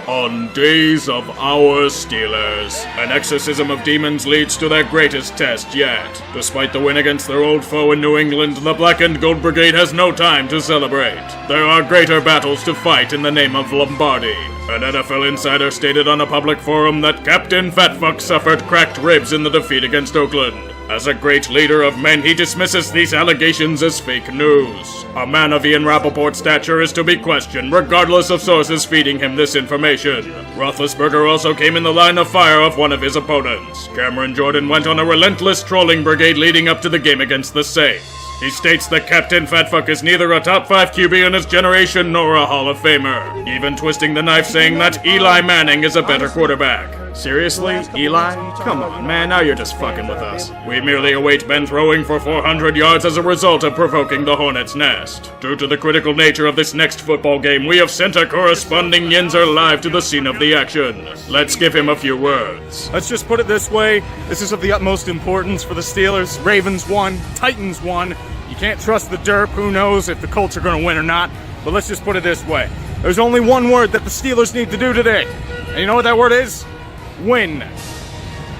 on Days of Our Steelers, an exorcism of demons leads to their greatest test yet. Despite the win against their old foe in New England, the Black and Gold Brigade has no time to celebrate. There are greater battles to fight in the name of Lombardi. An NFL insider stated on a public forum that Captain Fatfuck suffered cracked ribs in the defeat against Oakland. As a great leader of men, he dismisses these allegations as fake news. A man of Ian Rappaport's stature is to be questioned, regardless of sources feeding him this information. Roethlisberger also came in the line of fire of one of his opponents. Cameron Jordan went on a relentless trolling brigade leading up to the game against the Saints. He states that Captain Fatfuck is neither a top 5 QB in his generation nor a Hall of Famer, even twisting the knife saying that Eli Manning is a better quarterback. Seriously? Eli? Come on, man, now you're just fucking with us. We merely await Ben throwing for 400 yards as a result of provoking the Hornets' nest. Due to the critical nature of this next football game, we have sent a corresponding Yinzer live to the scene of the action. Let's give him a few words. Let's just put it this way. This is of the utmost importance for the Steelers. Ravens won. Titans won. You can't trust the derp. Who knows if the Colts are going to win or not. But let's just put it this way. There's only one word that the Steelers need to do today. And you know what that word is? Win.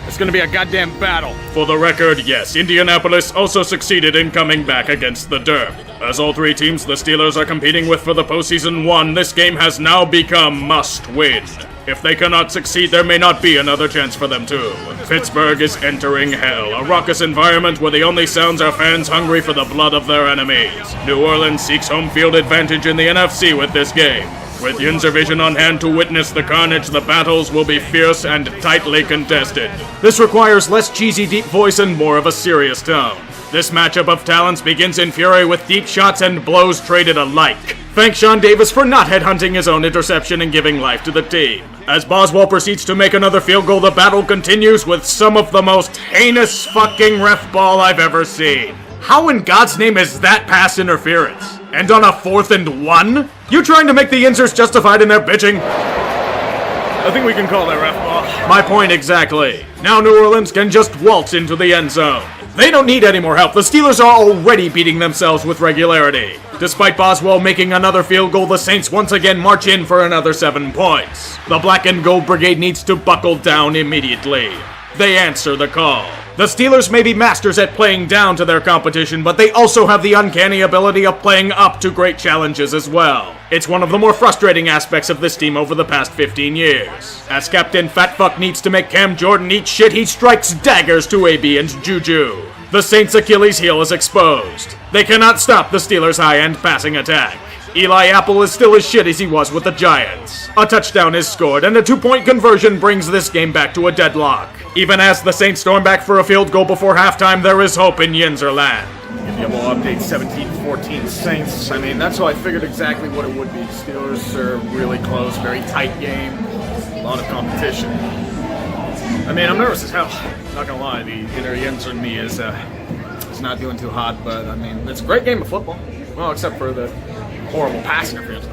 It's gonna be a goddamn battle. For the record, yes, Indianapolis also succeeded in coming back against the Derp. As all three teams the Steelers are competing with for the postseason won, this game has now become must-win. If they cannot succeed, there may not be another chance for them to. Pittsburgh is entering hell, a raucous environment where the only sounds are fans hungry for the blood of their enemies. New Orleans seeks home field advantage in the NFC with this game. With Yinzer Vision on hand to witness the carnage, the battles will be fierce and tightly contested. This requires less cheesy deep voice and more of a serious tone. This matchup of talents begins in fury with deep shots and blows traded alike. Thank Sean Davis for not headhunting his own interception and giving life to the team. As Boswell proceeds to make another field goal, the battle continues with some of the most heinous fucking ref ball I've ever seen. How in God's name is that pass interference? And on a 4th and 1? You trying to make the Yinzers justified in their bitching? I think we can call that ref ball. My point exactly. Now New Orleans can just waltz into the end zone. They don't need any more help. The Steelers are already beating themselves with regularity. Despite Boswell making another field goal, the Saints once again march in for another 7 points. The Black and Gold Brigade needs to buckle down immediately. They answer the call. The Steelers may be masters at playing down to their competition, but they also have the uncanny ability of playing up to great challenges as well. It's one of the more frustrating aspects of this team over the past 15 years. As Captain Fatfuck needs to make Cam Jordan eat shit, he strikes daggers to AB and Juju. The Saints' Achilles heel is exposed. They cannot stop the Steelers' high-end passing attack. Eli Apple is still as shit as he was with the Giants. A touchdown is scored, and a 2-point conversion brings this game back to a deadlock. Even as the Saints storm back for a field goal before halftime, there is hope in Yinzerland. Give you a little update, 17-14 Saints. I mean, that's how I figured exactly what it would be. Steelers are really close, very tight game, a lot of competition. I mean, I'm nervous as hell. Not gonna lie, the inner Yinzer in me is not doing too hot, but I mean, it's a great game of football. Well, except for the horrible pass interference.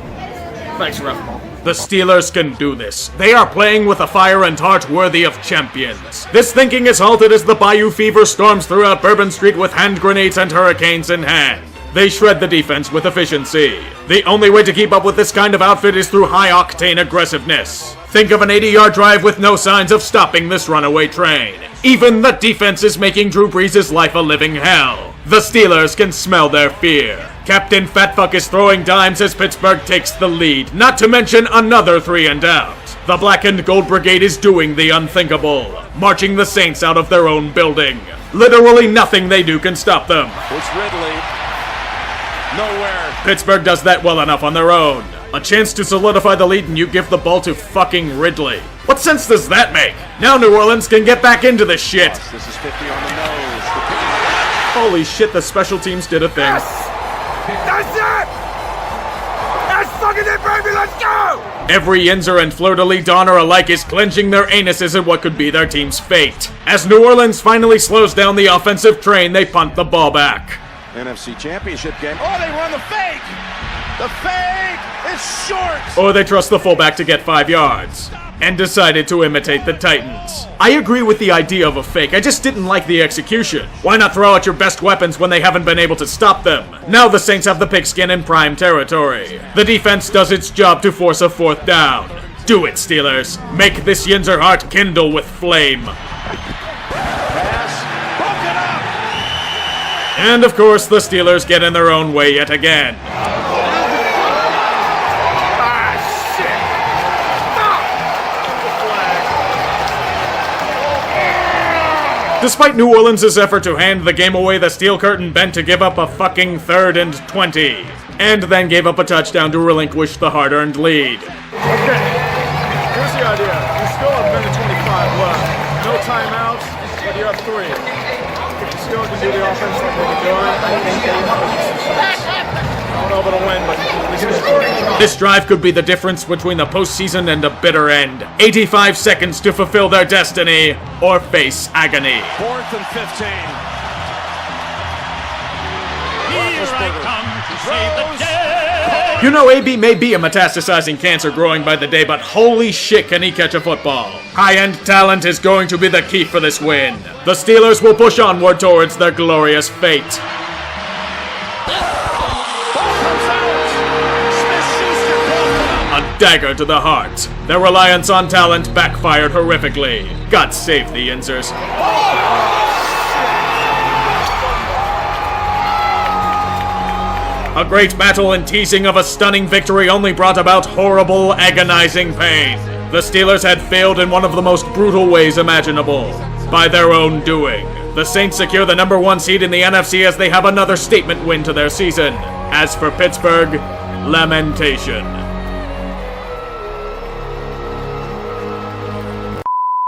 Thanks, ref. The Steelers can do this. They are playing with a fire and heart worthy of champions. This thinking is halted as the Bayou Fever storms throughout Bourbon Street with hand grenades and hurricanes in hand. They shred the defense with efficiency. The only way to keep up with this kind of outfit is through high-octane aggressiveness. Think of an 80-yard drive with no signs of stopping this runaway train. Even the defense is making Drew Brees' life a living hell. The Steelers can smell their fear. Captain Fatfuck is throwing dimes as Pittsburgh takes the lead, not to mention another 3 and out. The Black and Gold Brigade is doing the unthinkable, marching the Saints out of their own building. Literally nothing they do can stop them. It's Ridley. Nowhere. Pittsburgh does that well enough on their own. A chance to solidify the lead and you give the ball to fucking Ridley. What sense does that make? Now New Orleans can get back into this shit. This is 50 on the nose. Holy shit, the special teams did a thing. Yes! That's it! That's fucking it, baby! Let's go! Every Yinzer and fleur-de-lis donner alike is clenching their anuses at what could be their team's fate. As New Orleans finally slows down the offensive train, they punt the ball back. NFC Championship game. Oh, they run the fake! The fake is short! Or they trust the fullback to get 5 yards. And decided to imitate the Titans. I agree with the idea of a fake, I just didn't like the execution. Why not throw out your best weapons when they haven't been able to stop them? Now the Saints have the pigskin in prime territory. The defense does its job to force a 4th down. Do it, Steelers. Make this Yinzer heart kindle with flame. And of course, the Steelers get in their own way yet again. Despite New Orleans' effort to hand the game away, the steel curtain bent to give up a fucking 3rd and 20. And then gave up a touchdown to relinquish the hard-earned lead. Okay, here's the idea. You still have a minute 25 left. No timeouts, but you have 3. If you still can do the offense like they've been doing, I think they have a success. I don't know if it'll win, but this drive could be the difference between the postseason and a bitter end. 85 seconds to fulfill their destiny or face agony. 4th and 15. Here I come to save the day. You know, AB may be a metastasizing cancer growing by the day, but holy shit can he catch a football. High-end talent is going to be the key for this win. The Steelers will push onward towards their glorious fate. Dagger to the heart. Their reliance on talent backfired horrifically. God save the Yinzers. A great battle and teasing of a stunning victory only brought about horrible, agonizing pain. The Steelers had failed in one of the most brutal ways imaginable. By their own doing. The Saints secure the number 1 seed in the NFC as they have another statement win to their season. As for Pittsburgh, lamentation.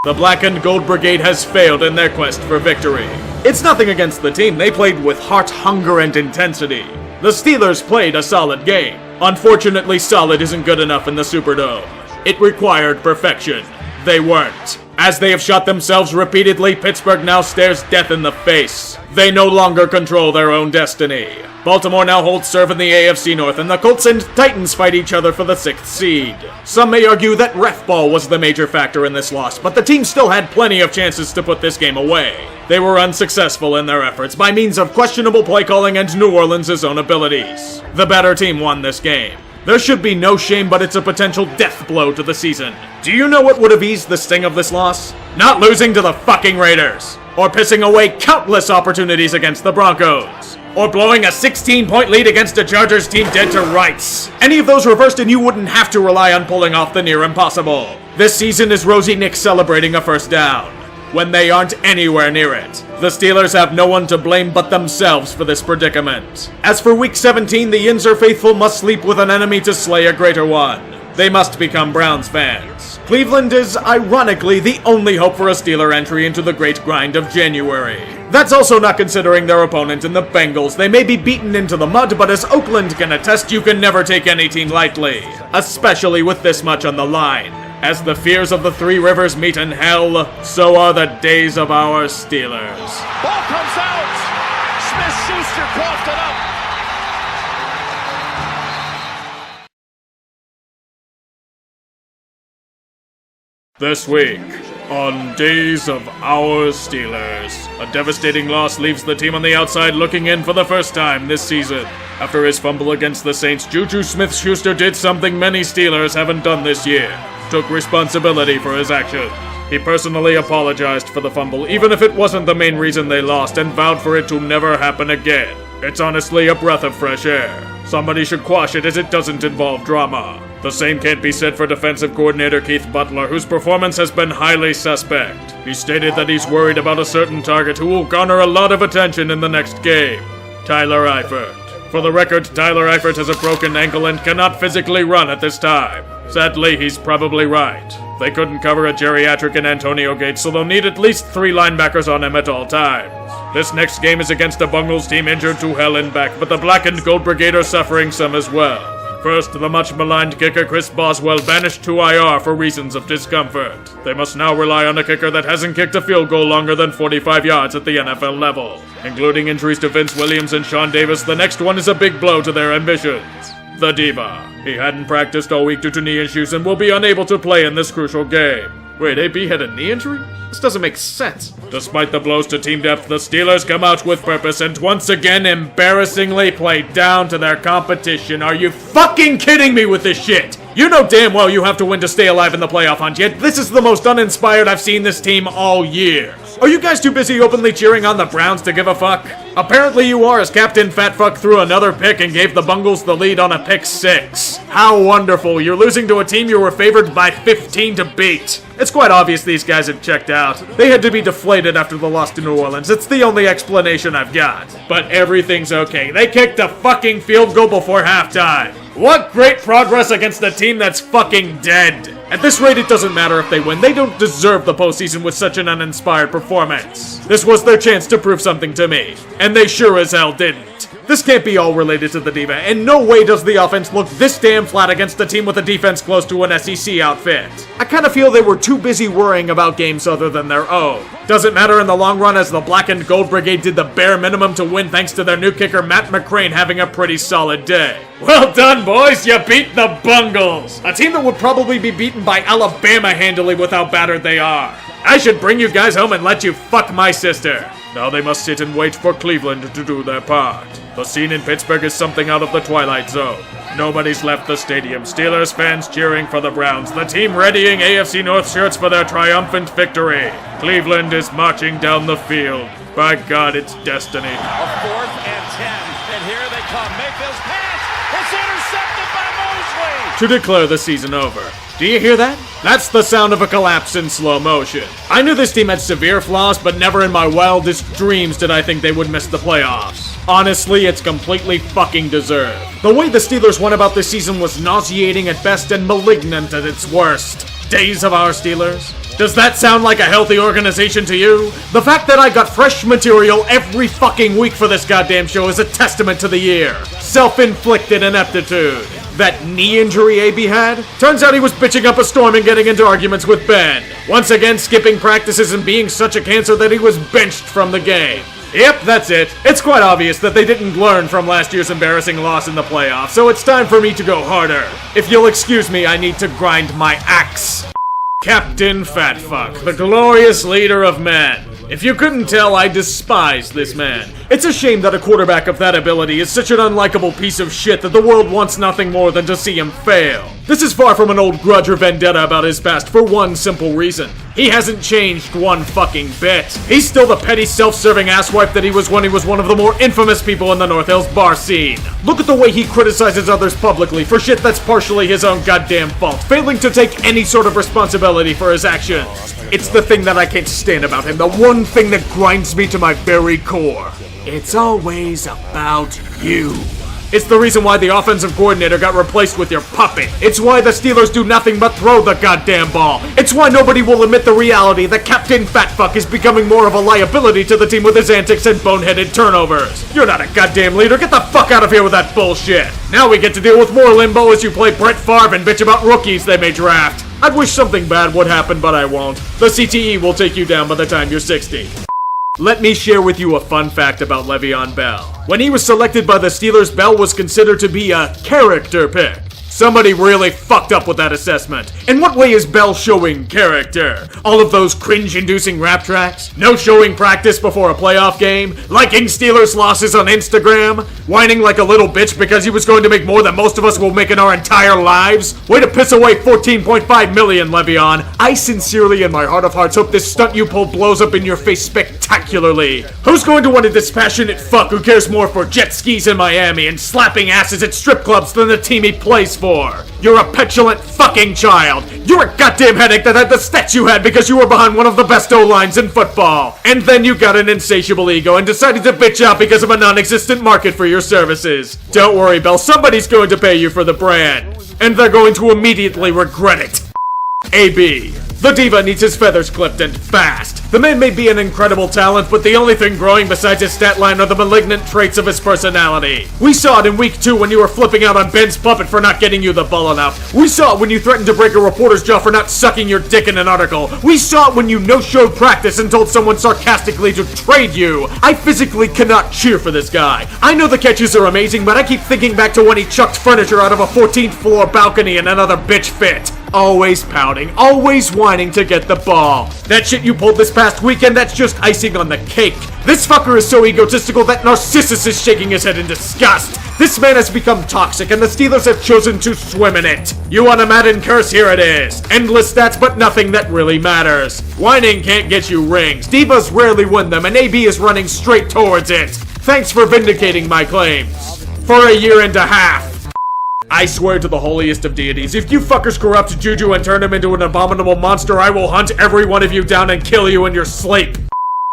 The Black and Gold Brigade has failed in their quest for victory. It's nothing against the team, they played with heart, hunger, and intensity. The Steelers played a solid game. Unfortunately, solid isn't good enough in the Superdome. It required perfection. They weren't. As they have shot themselves repeatedly, Pittsburgh now stares death in the face. They no longer control their own destiny. Baltimore now holds serve in the AFC North, and the Colts and Titans fight each other for the 6th seed. Some may argue that ref ball was the major factor in this loss, but the team still had plenty of chances to put this game away. They were unsuccessful in their efforts by means of questionable play calling and New Orleans' own abilities. The better team won this game. There should be no shame, but it's a potential death blow to the season. Do you know what would have eased the sting of this loss? Not losing to the fucking Raiders. Or pissing away countless opportunities against the Broncos. Or blowing a 16-point lead against a Chargers team dead to rights. Any of those reversed and you wouldn't have to rely on pulling off the near impossible. This season is Rosie Nick celebrating a 1st down. When they aren't anywhere near it. The Steelers have no one to blame but themselves for this predicament. As for Week 17, the Yinzer faithful must sleep with an enemy to slay a greater one. They must become Browns fans. Cleveland is, ironically, the only hope for a Steeler entry into the great grind of January. That's also not considering their opponent in the Bengals. They may be beaten into the mud, but as Oakland can attest, you can never take any team lightly. Especially with this much on the line. As the fears of the Three Rivers meet in hell, so are the days of our Steelers. Ball comes out! Smith-Schuster coughed it up. This week, on Days of Our Steelers, a devastating loss leaves the team on the outside looking in for the first time this season. After his fumble against the Saints, Juju Smith-Schuster did something many Steelers haven't done this year. Took responsibility for his actions. He personally apologized for the fumble, even if it wasn't the main reason they lost, and vowed for it to never happen again. It's honestly a breath of fresh air. Somebody should quash it as it doesn't involve drama. The same can't be said for defensive coordinator Keith Butler, whose performance has been highly suspect. He stated that he's worried about a certain target who will garner a lot of attention in the next game, Tyler Eifert. For the record, Tyler Eifert has a broken ankle and cannot physically run at this time. Sadly, he's probably right. They couldn't cover a geriatric in Antonio Gates, so they'll need at least 3 linebackers on him at all times. This next game is against a Bungles team injured to hell and back, but the Black and Gold Brigade are suffering some as well. First, the much-maligned kicker Chris Boswell banished to IR for reasons of discomfort. They must now rely on a kicker that hasn't kicked a field goal longer than 45 yards at the NFL level. Including injuries to Vince Williams and Sean Davis, the next one is a big blow to their ambitions. The Diva. He hadn't practiced all week due to knee issues and will be unable to play in this crucial game. Wait, AB had a knee injury? This doesn't make sense. Despite the blows to team depth, the Steelers come out with purpose and once again embarrassingly play down to their competition. Are you fucking kidding me with this shit? You know damn well you have to win to stay alive in the playoff hunt, yet this is the most uninspired I've seen this team all year. Are you guys too busy openly cheering on the Browns to give a fuck? Apparently you are, as Captain Fatfuck threw another pick and gave the Bungles the lead on a pick 6. How wonderful, you're losing to a team you were favored by 15 to beat. It's quite obvious these guys have checked out. They had to be deflated after the loss to New Orleans. It's the only explanation I've got. But everything's okay. They kicked a fucking field goal before halftime. What great progress against a team that's fucking dead. At this rate, it doesn't matter if they win. They don't deserve the postseason with such an uninspired performance. This was their chance to prove something to me, and they sure as hell didn't. This can't be all related to the Diva, and no way does the offense look this damn flat against a team with a defense close to an SEC outfit. I kind of feel they were too busy worrying about games other than their own. Doesn't matter in the long run, as the Black and Gold Brigade did the bare minimum to win thanks to their new kicker Matt McCrane having a pretty solid day. Well done, boys! You beat the Bungles! A team that would probably be beaten by Alabama handily with how battered they are. I should bring you guys home and let you fuck my sister. Now they must sit and wait for Cleveland to do their part. The scene in Pittsburgh is something out of the Twilight Zone. Nobody's left the stadium. Steelers fans cheering for the Browns. The team readying AFC North shirts for their triumphant victory. Cleveland is marching down the field. By God, it's destiny. A 4th and 10, and here they come. Mayfield's pass is intercepted by Mosley. To declare the season over. Do you hear that? That's the sound of a collapse in slow motion. I knew this team had severe flaws, but never in my wildest dreams did I think they would miss the playoffs. Honestly, it's completely fucking deserved. The way the Steelers went about this season was nauseating at best and malignant at its worst. Days of Our Steelers? Does that sound like a healthy organization to you? The fact that I got fresh material every fucking week for this goddamn show is a testament to the year. Self-inflicted ineptitude. That knee injury AB had? Turns out he was bitching up a storm and getting into arguments with Ben. Once again skipping practices and being such a cancer that he was benched from the game. Yep, that's it. It's quite obvious that they didn't learn from last year's embarrassing loss in the playoffs, so it's time for me to go harder. If you'll excuse me, I need to grind my axe. Captain Fatfuck, the glorious leader of men. If you couldn't tell, I despise this man. It's a shame that a quarterback of that ability is such an unlikable piece of shit that the world wants nothing more than to see him fail. This is far from an old grudge or vendetta about his past for one simple reason. He hasn't changed one fucking bit. He's still the petty, self-serving asswipe that he was when he was one of the more infamous people in the North Hills bar scene. Look at the way he criticizes others publicly for shit that's partially his own goddamn fault, failing to take any sort of responsibility for his actions. It's the thing that I can't stand about him, the one thing that grinds me to my very core. It's always about you. It's the reason why the offensive coordinator got replaced with your puppet. It's why the Steelers do nothing but throw the goddamn ball. It's why nobody will admit the reality that Captain Fatfuck is becoming more of a liability to the team with his antics and boneheaded turnovers. You're not a goddamn leader. Get the fuck out of here with that bullshit. Now we get to deal with more limbo as you play Brett Favre and bitch about rookies they may draft. I'd wish something bad would happen, but I won't. The CTE will take you down by the time you're 60. Let me share with you a fun fact about Le'Veon Bell. When he was selected by the Steelers, Bell was considered to be a character pick. Somebody really fucked up with that assessment. In what way is Bell showing character? All of those cringe-inducing rap tracks? No showing practice before a playoff game? Liking Steelers losses on Instagram? Whining like a little bitch because he was going to make more than most of us will make in our entire lives? Way to piss away $14.5 million, Le'Veon. I sincerely, in my heart of hearts, hope this stunt you pulled blows up in your face spectacularly. Who's going to want a dispassionate fuck who cares more for jet skis in Miami and slapping asses at strip clubs than the team he plays for? You're a petulant fucking child. You're a goddamn headache that had the stats you had because you were behind one of the best O-lines in football. And then you got an insatiable ego and decided to bitch out because of a non-existent market for your services. Don't worry, Bell, somebody's going to pay you for the brand. And they're going to immediately regret it. AB. The diva needs his feathers clipped and fast. The man may be an incredible talent, but the only thing growing besides his stat line are the malignant traits of his personality. We saw it in week 2 when you were flipping out on Ben's puppet for not getting you the ball enough. We saw it when you threatened to break a reporter's jaw for not sucking your dick in an article. We saw it when you no-showed practice and told someone sarcastically to trade you. I physically cannot cheer for this guy. I know the catches are amazing, but I keep thinking back to when he chucked furniture out of a 14th floor balcony and another bitch fit. Always pouting, always whining to get the ball. That shit you pulled this past weekend, that's just icing on the cake. This fucker is so egotistical that Narcissus is shaking his head in disgust. This man has become toxic and the Steelers have chosen to swim in it. You want a Madden curse? Here it is. Endless stats but nothing that really matters. Whining can't get you rings. Divas rarely win them and AB is running straight towards it. Thanks for vindicating my claims. For a year and a half. I swear to the holiest of deities, if you fuckers corrupt Juju and turn him into an abominable monster, I will hunt every one of you down and kill you in your sleep.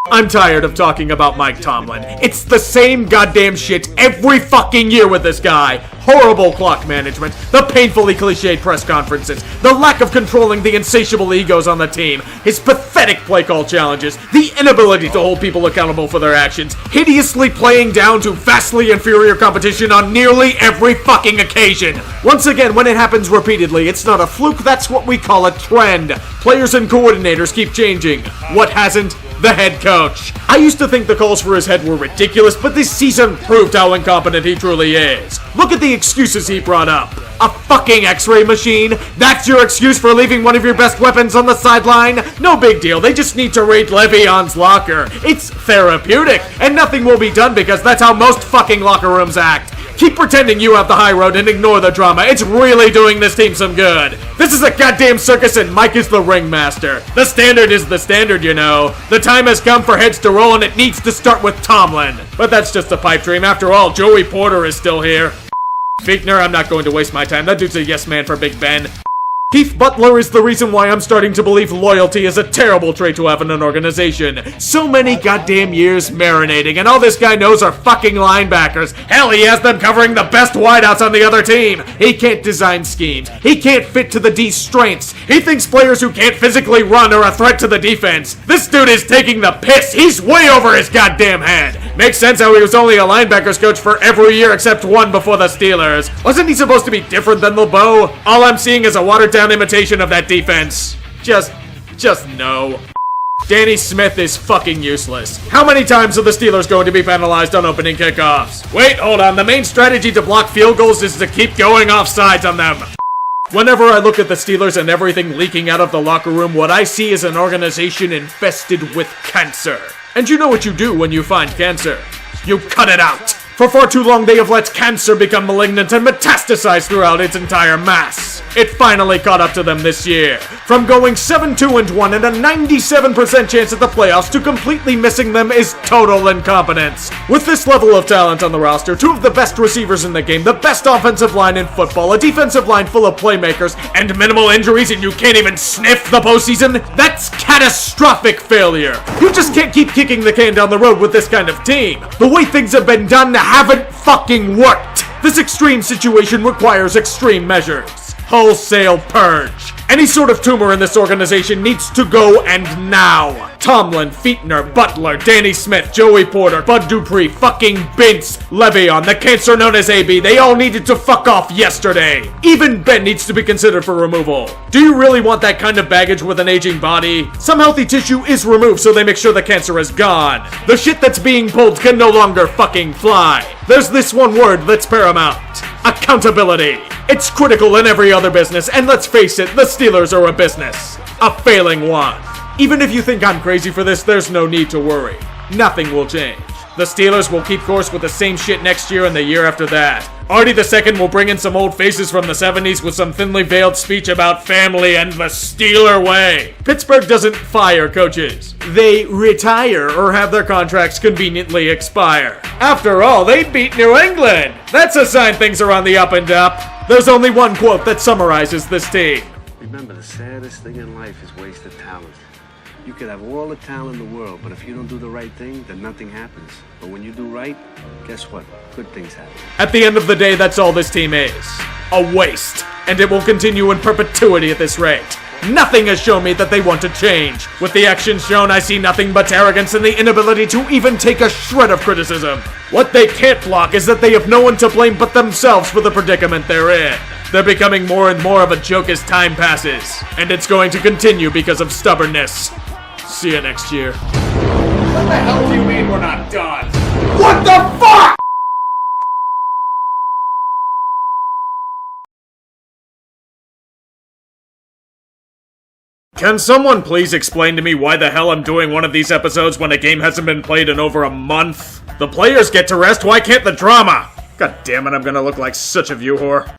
I'm tired of talking about Mike Tomlin. It's the same goddamn shit every fucking year with this guy. Horrible clock management, the painfully cliched press conferences, the lack of controlling the insatiable egos on the team, his pathetic play call challenges, the inability to hold people accountable for their actions, hideously playing down to vastly inferior competition on nearly every fucking occasion. Once again, when it happens repeatedly, it's not a fluke, that's what we call a trend. Players and coordinators keep changing. What hasn't? The head coach. I used to think the calls for his head were ridiculous, but this season proved how incompetent he truly is. Look at the excuses he brought up. A fucking x-ray machine? That's your excuse for leaving one of your best weapons on the sideline? No big deal, they just need to raid Le'Veon's locker. It's therapeutic, and nothing will be done because that's how most fucking locker rooms act. Keep pretending you have the high road and ignore the drama. It's really doing this team some good. This is a goddamn circus and Mike is the ringmaster. The standard is the standard, you know. The time has come for heads to roll and it needs to start with Tomlin. But that's just a pipe dream. After all, Joey Porter is still here. Fichtner, I'm not going to waste my time. That dude's a yes man for Big Ben. Keith Butler is the reason why I'm starting to believe loyalty is a terrible trait to have in an organization. So many goddamn years marinating, and all this guy knows are fucking linebackers. Hell, he has them covering the best wideouts on the other team. He can't design schemes. He can't fit to the D's strengths. He thinks players who can't physically run are a threat to the defense. This dude is taking the piss. He's way over his goddamn head. Makes sense how he was only a linebackers coach for every year except one before the Steelers. Wasn't he supposed to be different than LeBeau? All I'm seeing is a watered-down imitation of that defense. Just no. Danny Smith is fucking useless. How many times are the Steelers going to be penalized on opening kickoffs? Wait, hold on. The main strategy to block field goals is to keep going offsides on them. Whenever I look at the Steelers and everything leaking out of the locker room, what I see is an organization infested with cancer. And you know what you do when you find cancer? You cut it out. For far too long, they have let cancer become malignant and metastasize throughout its entire mass. It finally caught up to them this year. From going 7-2-1 and a 97% chance at the playoffs to completely missing them is total incompetence. With this level of talent on the roster, 2 of the best receivers in the game, the best offensive line in football, a defensive line full of playmakers, and minimal injuries, and you can't even sniff the postseason? That's catastrophic failure. You just can't keep kicking the can down the road with this kind of team. The way things have been done haven't fucking worked. This extreme situation requires extreme measures. Wholesale purge. Any sort of tumor in this organization needs to go, and now. Tomlin, Feetner, Butler, Danny Smith, Joey Porter, Bud Dupree, fucking Bince, Le'Veon, the cancer known as AB, they all needed to fuck off yesterday. Even Ben needs to be considered for removal. Do you really want that kind of baggage with an aging body? Some healthy tissue is removed so they make sure the cancer is gone. The shit that's being pulled can no longer fucking fly. There's this one word that's paramount. Accountability. It's critical in every other business, and let's face it, the Steelers are a business. A failing one. Even if you think I'm crazy for this, there's no need to worry. Nothing will change. The Steelers will keep course with the same shit next year and the year after that. Artie II will bring in some old faces from the 70s with some thinly veiled speech about family and the Steeler way. Pittsburgh doesn't fire coaches. They retire or have their contracts conveniently expire. After all, they beat New England. That's a sign things are on the up and up. There's only one quote that summarizes this team. Remember, the saddest thing in life is wasted talent. You could have all the talent in the world, but if you don't do the right thing, then nothing happens. But when you do right, guess what? Good things happen. At the end of the day, that's all this team is. A waste. And it will continue in perpetuity at this rate. Nothing has shown me that they want to change. With the actions shown, I see nothing but arrogance and the inability to even take a shred of criticism. What they can't block is that they have no one to blame but themselves for the predicament they're in. They're becoming more and more of a joke as time passes. And it's going to continue because of stubbornness. See you next year. What the hell do you mean we're not done? What the fuck?! Can someone please explain to me why the hell I'm doing one of these episodes when a game hasn't been played in over a month? The players get to rest, why can't the drama? God damn it, I'm gonna look like such a view whore.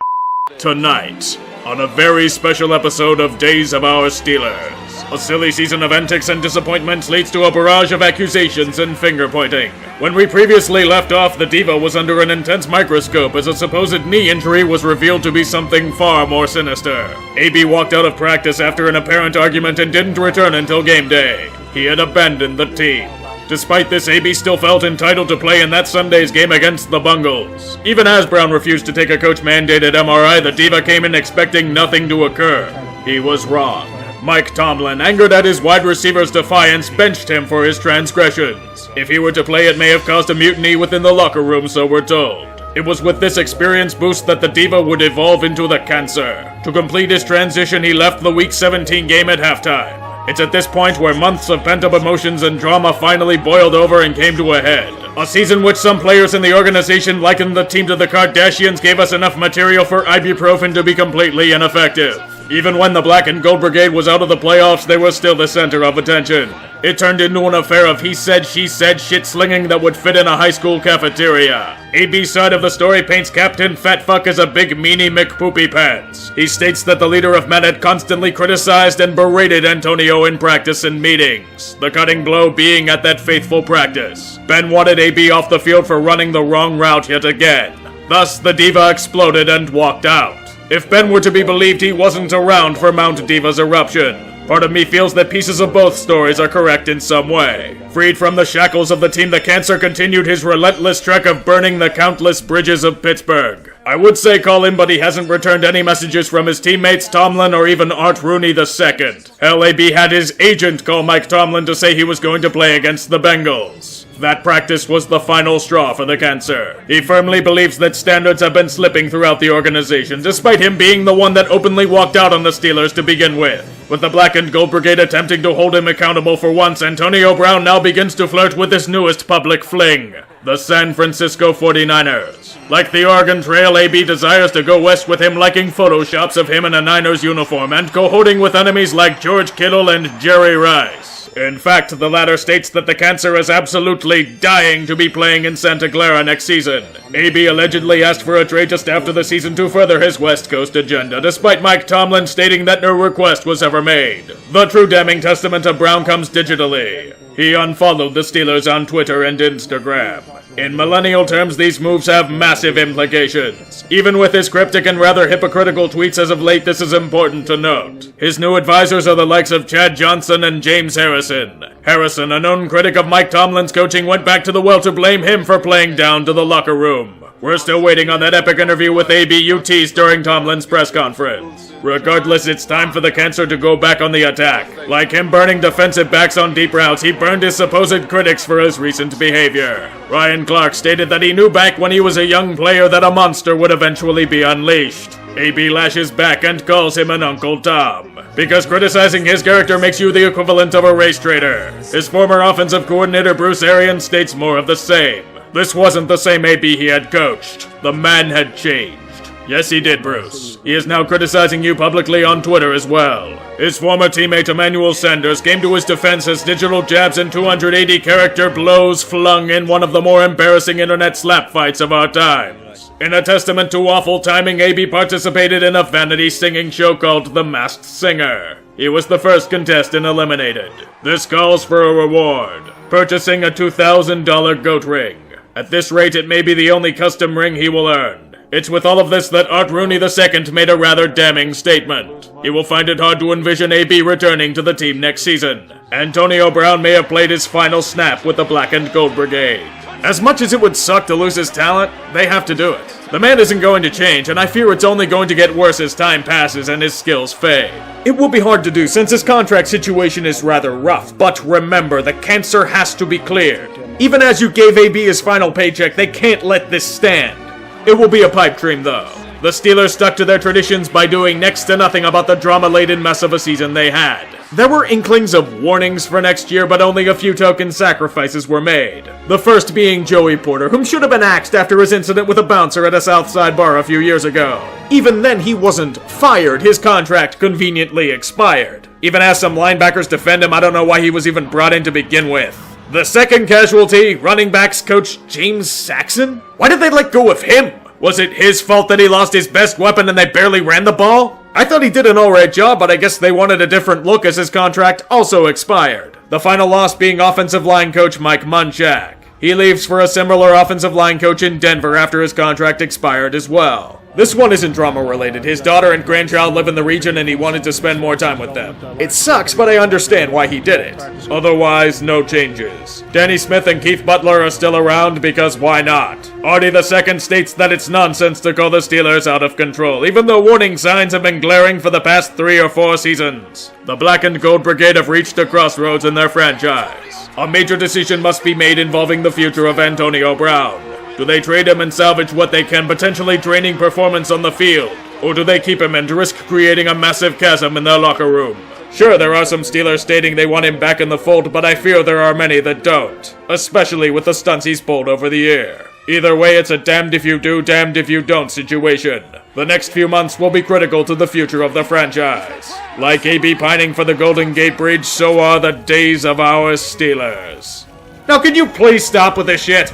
Tonight, on a very special episode of Days of Our Steelers, a silly season of antics and disappointments leads to a barrage of accusations and finger-pointing. When we previously left off, the Diva was under an intense microscope as a supposed knee injury was revealed to be something far more sinister. AB walked out of practice after an apparent argument and didn't return until game day. He had abandoned the team. Despite this, AB still felt entitled to play in that Sunday's game against the Bungles. Even as Brown refused to take a coach-mandated MRI, the Diva came in expecting nothing to occur. He was wrong. Mike Tomlin, angered at his wide receiver's defiance, benched him for his transgressions. If he were to play, it may have caused a mutiny within the locker room, so we're told. It was with this experience boost that the Diva would evolve into the Cancer. To complete his transition, he left the Week 17 game at halftime. It's at this point where months of pent-up emotions and drama finally boiled over and came to a head. A season which some players in the organization likened the team to the Kardashians gave us enough material for ibuprofen to be completely ineffective. Even when the Black and Gold Brigade was out of the playoffs, they were still the center of attention. It turned into an affair of he said, she said shit-slinging that would fit in a high school cafeteria. AB's side of the story paints Captain Fatfuck as a big meanie McPoopy Pants. He states that the leader of men had constantly criticized and berated Antonio in practice and meetings, the cutting blow being at that faithful practice. Ben wanted AB off the field for running the wrong route yet again. Thus, the Diva exploded and walked out. If Ben were to be believed, he wasn't around for Mount Diva's eruption. Part of me feels that pieces of both stories are correct in some way. Freed from the shackles of the team, the Cancer continued his relentless trek of burning the countless bridges of Pittsburgh. I would say call him, but he hasn't returned any messages from his teammates Tomlin or even Art Rooney II. Hell, AB had his agent call Mike Tomlin to say he was going to play against the Bengals. That practice was the final straw for the Cancer. He firmly believes that standards have been slipping throughout the organization, despite him being the one that openly walked out on the Steelers to begin with. With the Black and Gold Brigade attempting to hold him accountable for once, Antonio Brown now begins to flirt with his newest public fling, the San Francisco 49ers. Like the Oregon Trail, AB desires to go west with him, liking photoshops of him in a Niners uniform and cohorting with enemies like George Kittle and Jerry Rice. In fact, the latter states that the Cancer is absolutely dying to be playing in Santa Clara next season. AB allegedly asked for a trade just after the season to further his West Coast agenda, despite Mike Tomlin stating that no request was ever made. The true damning testament of Brown comes digitally. He unfollowed the Steelers on Twitter and Instagram. In millennial terms, these moves have massive implications. Even with his cryptic and rather hypocritical tweets as of late, this is important to note. His new advisors are the likes of Chad Johnson and James Harrison. Harrison, a known critic of Mike Tomlin's coaching, went back to the well to blame him for playing down to the locker room. We're still waiting on that epic interview with AB you teased during Tomlin's press conference. Regardless, it's time for the cancer to go back on the attack. Like him burning defensive backs on deep routes, he burned his supposed critics for his recent behavior. Ryan Clark stated that he knew back when he was a young player that a monster would eventually be unleashed. AB lashes back and calls him an Uncle Tom, because criticizing his character makes you the equivalent of a race traitor. His former offensive coordinator Bruce Arians states more of the same. This wasn't the same AB he had coached. The man had changed. Yes, he did, Bruce. He is now criticizing you publicly on Twitter as well. His former teammate Emmanuel Sanders came to his defense as digital jabs and 280 character blows flung in one of the more embarrassing internet slap fights of our times. In a testament to awful timing, AB participated in a vanity singing show called The Masked Singer. He was the first contestant eliminated. This calls for a reward, purchasing a $2,000 goat ring. At this rate, it may be the only custom ring he will earn. It's with all of this that Art Rooney II made a rather damning statement. He will find it hard to envision AB returning to the team next season. Antonio Brown may have played his final snap with the Black and Gold Brigade. As much as it would suck to lose his talent, they have to do it. The man isn't going to change, and I fear it's only going to get worse as time passes and his skills fade. It will be hard to do since his contract situation is rather rough, but remember, the cancer has to be cleared. Even as you gave AB his final paycheck, they can't let this stand. It will be a pipe dream, though. The Steelers stuck to their traditions by doing next to nothing about the drama-laden mess of a season they had. There were inklings of warnings for next year, but only a few token sacrifices were made. The first being Joey Porter, whom should have been axed after his incident with a bouncer at a Southside bar a few years ago. Even then, he wasn't fired. His contract conveniently expired. Even as some linebackers defend him, I don't know why he was even brought in to begin with. The second casualty, running backs coach James Saxon? Why did they let go of him? Was it his fault that he lost his best weapon and they barely ran the ball? I thought he did an alright job, but I guess they wanted a different look as his contract also expired. The final loss being offensive line coach Mike Munchak. He leaves for a similar offensive line coach in Denver after his contract expired as well. This one isn't drama-related. His daughter and grandchild live in the region and he wanted to spend more time with them. It sucks, but I understand why he did it. Otherwise, no changes. Danny Smith and Keith Butler are still around because why not? Artie II states that it's nonsense to call the Steelers out of control, even though warning signs have been glaring for the past 3 or 4 seasons. The Black and Gold Brigade have reached a crossroads in their franchise. A major decision must be made involving the future of Antonio Brown. Do they trade him and salvage what they can, potentially draining performance on the field? Or do they keep him and risk creating a massive chasm in their locker room? Sure, there are some Steelers stating they want him back in the fold, but I fear there are many that don't. Especially with the stunts he's pulled over the year. Either way, it's a damned if you do, damned if you don't situation. The next few months will be critical to the future of the franchise. Like AB pining for the Golden Gate Bridge, so are the days of our Steelers. Now can you please stop with this shit?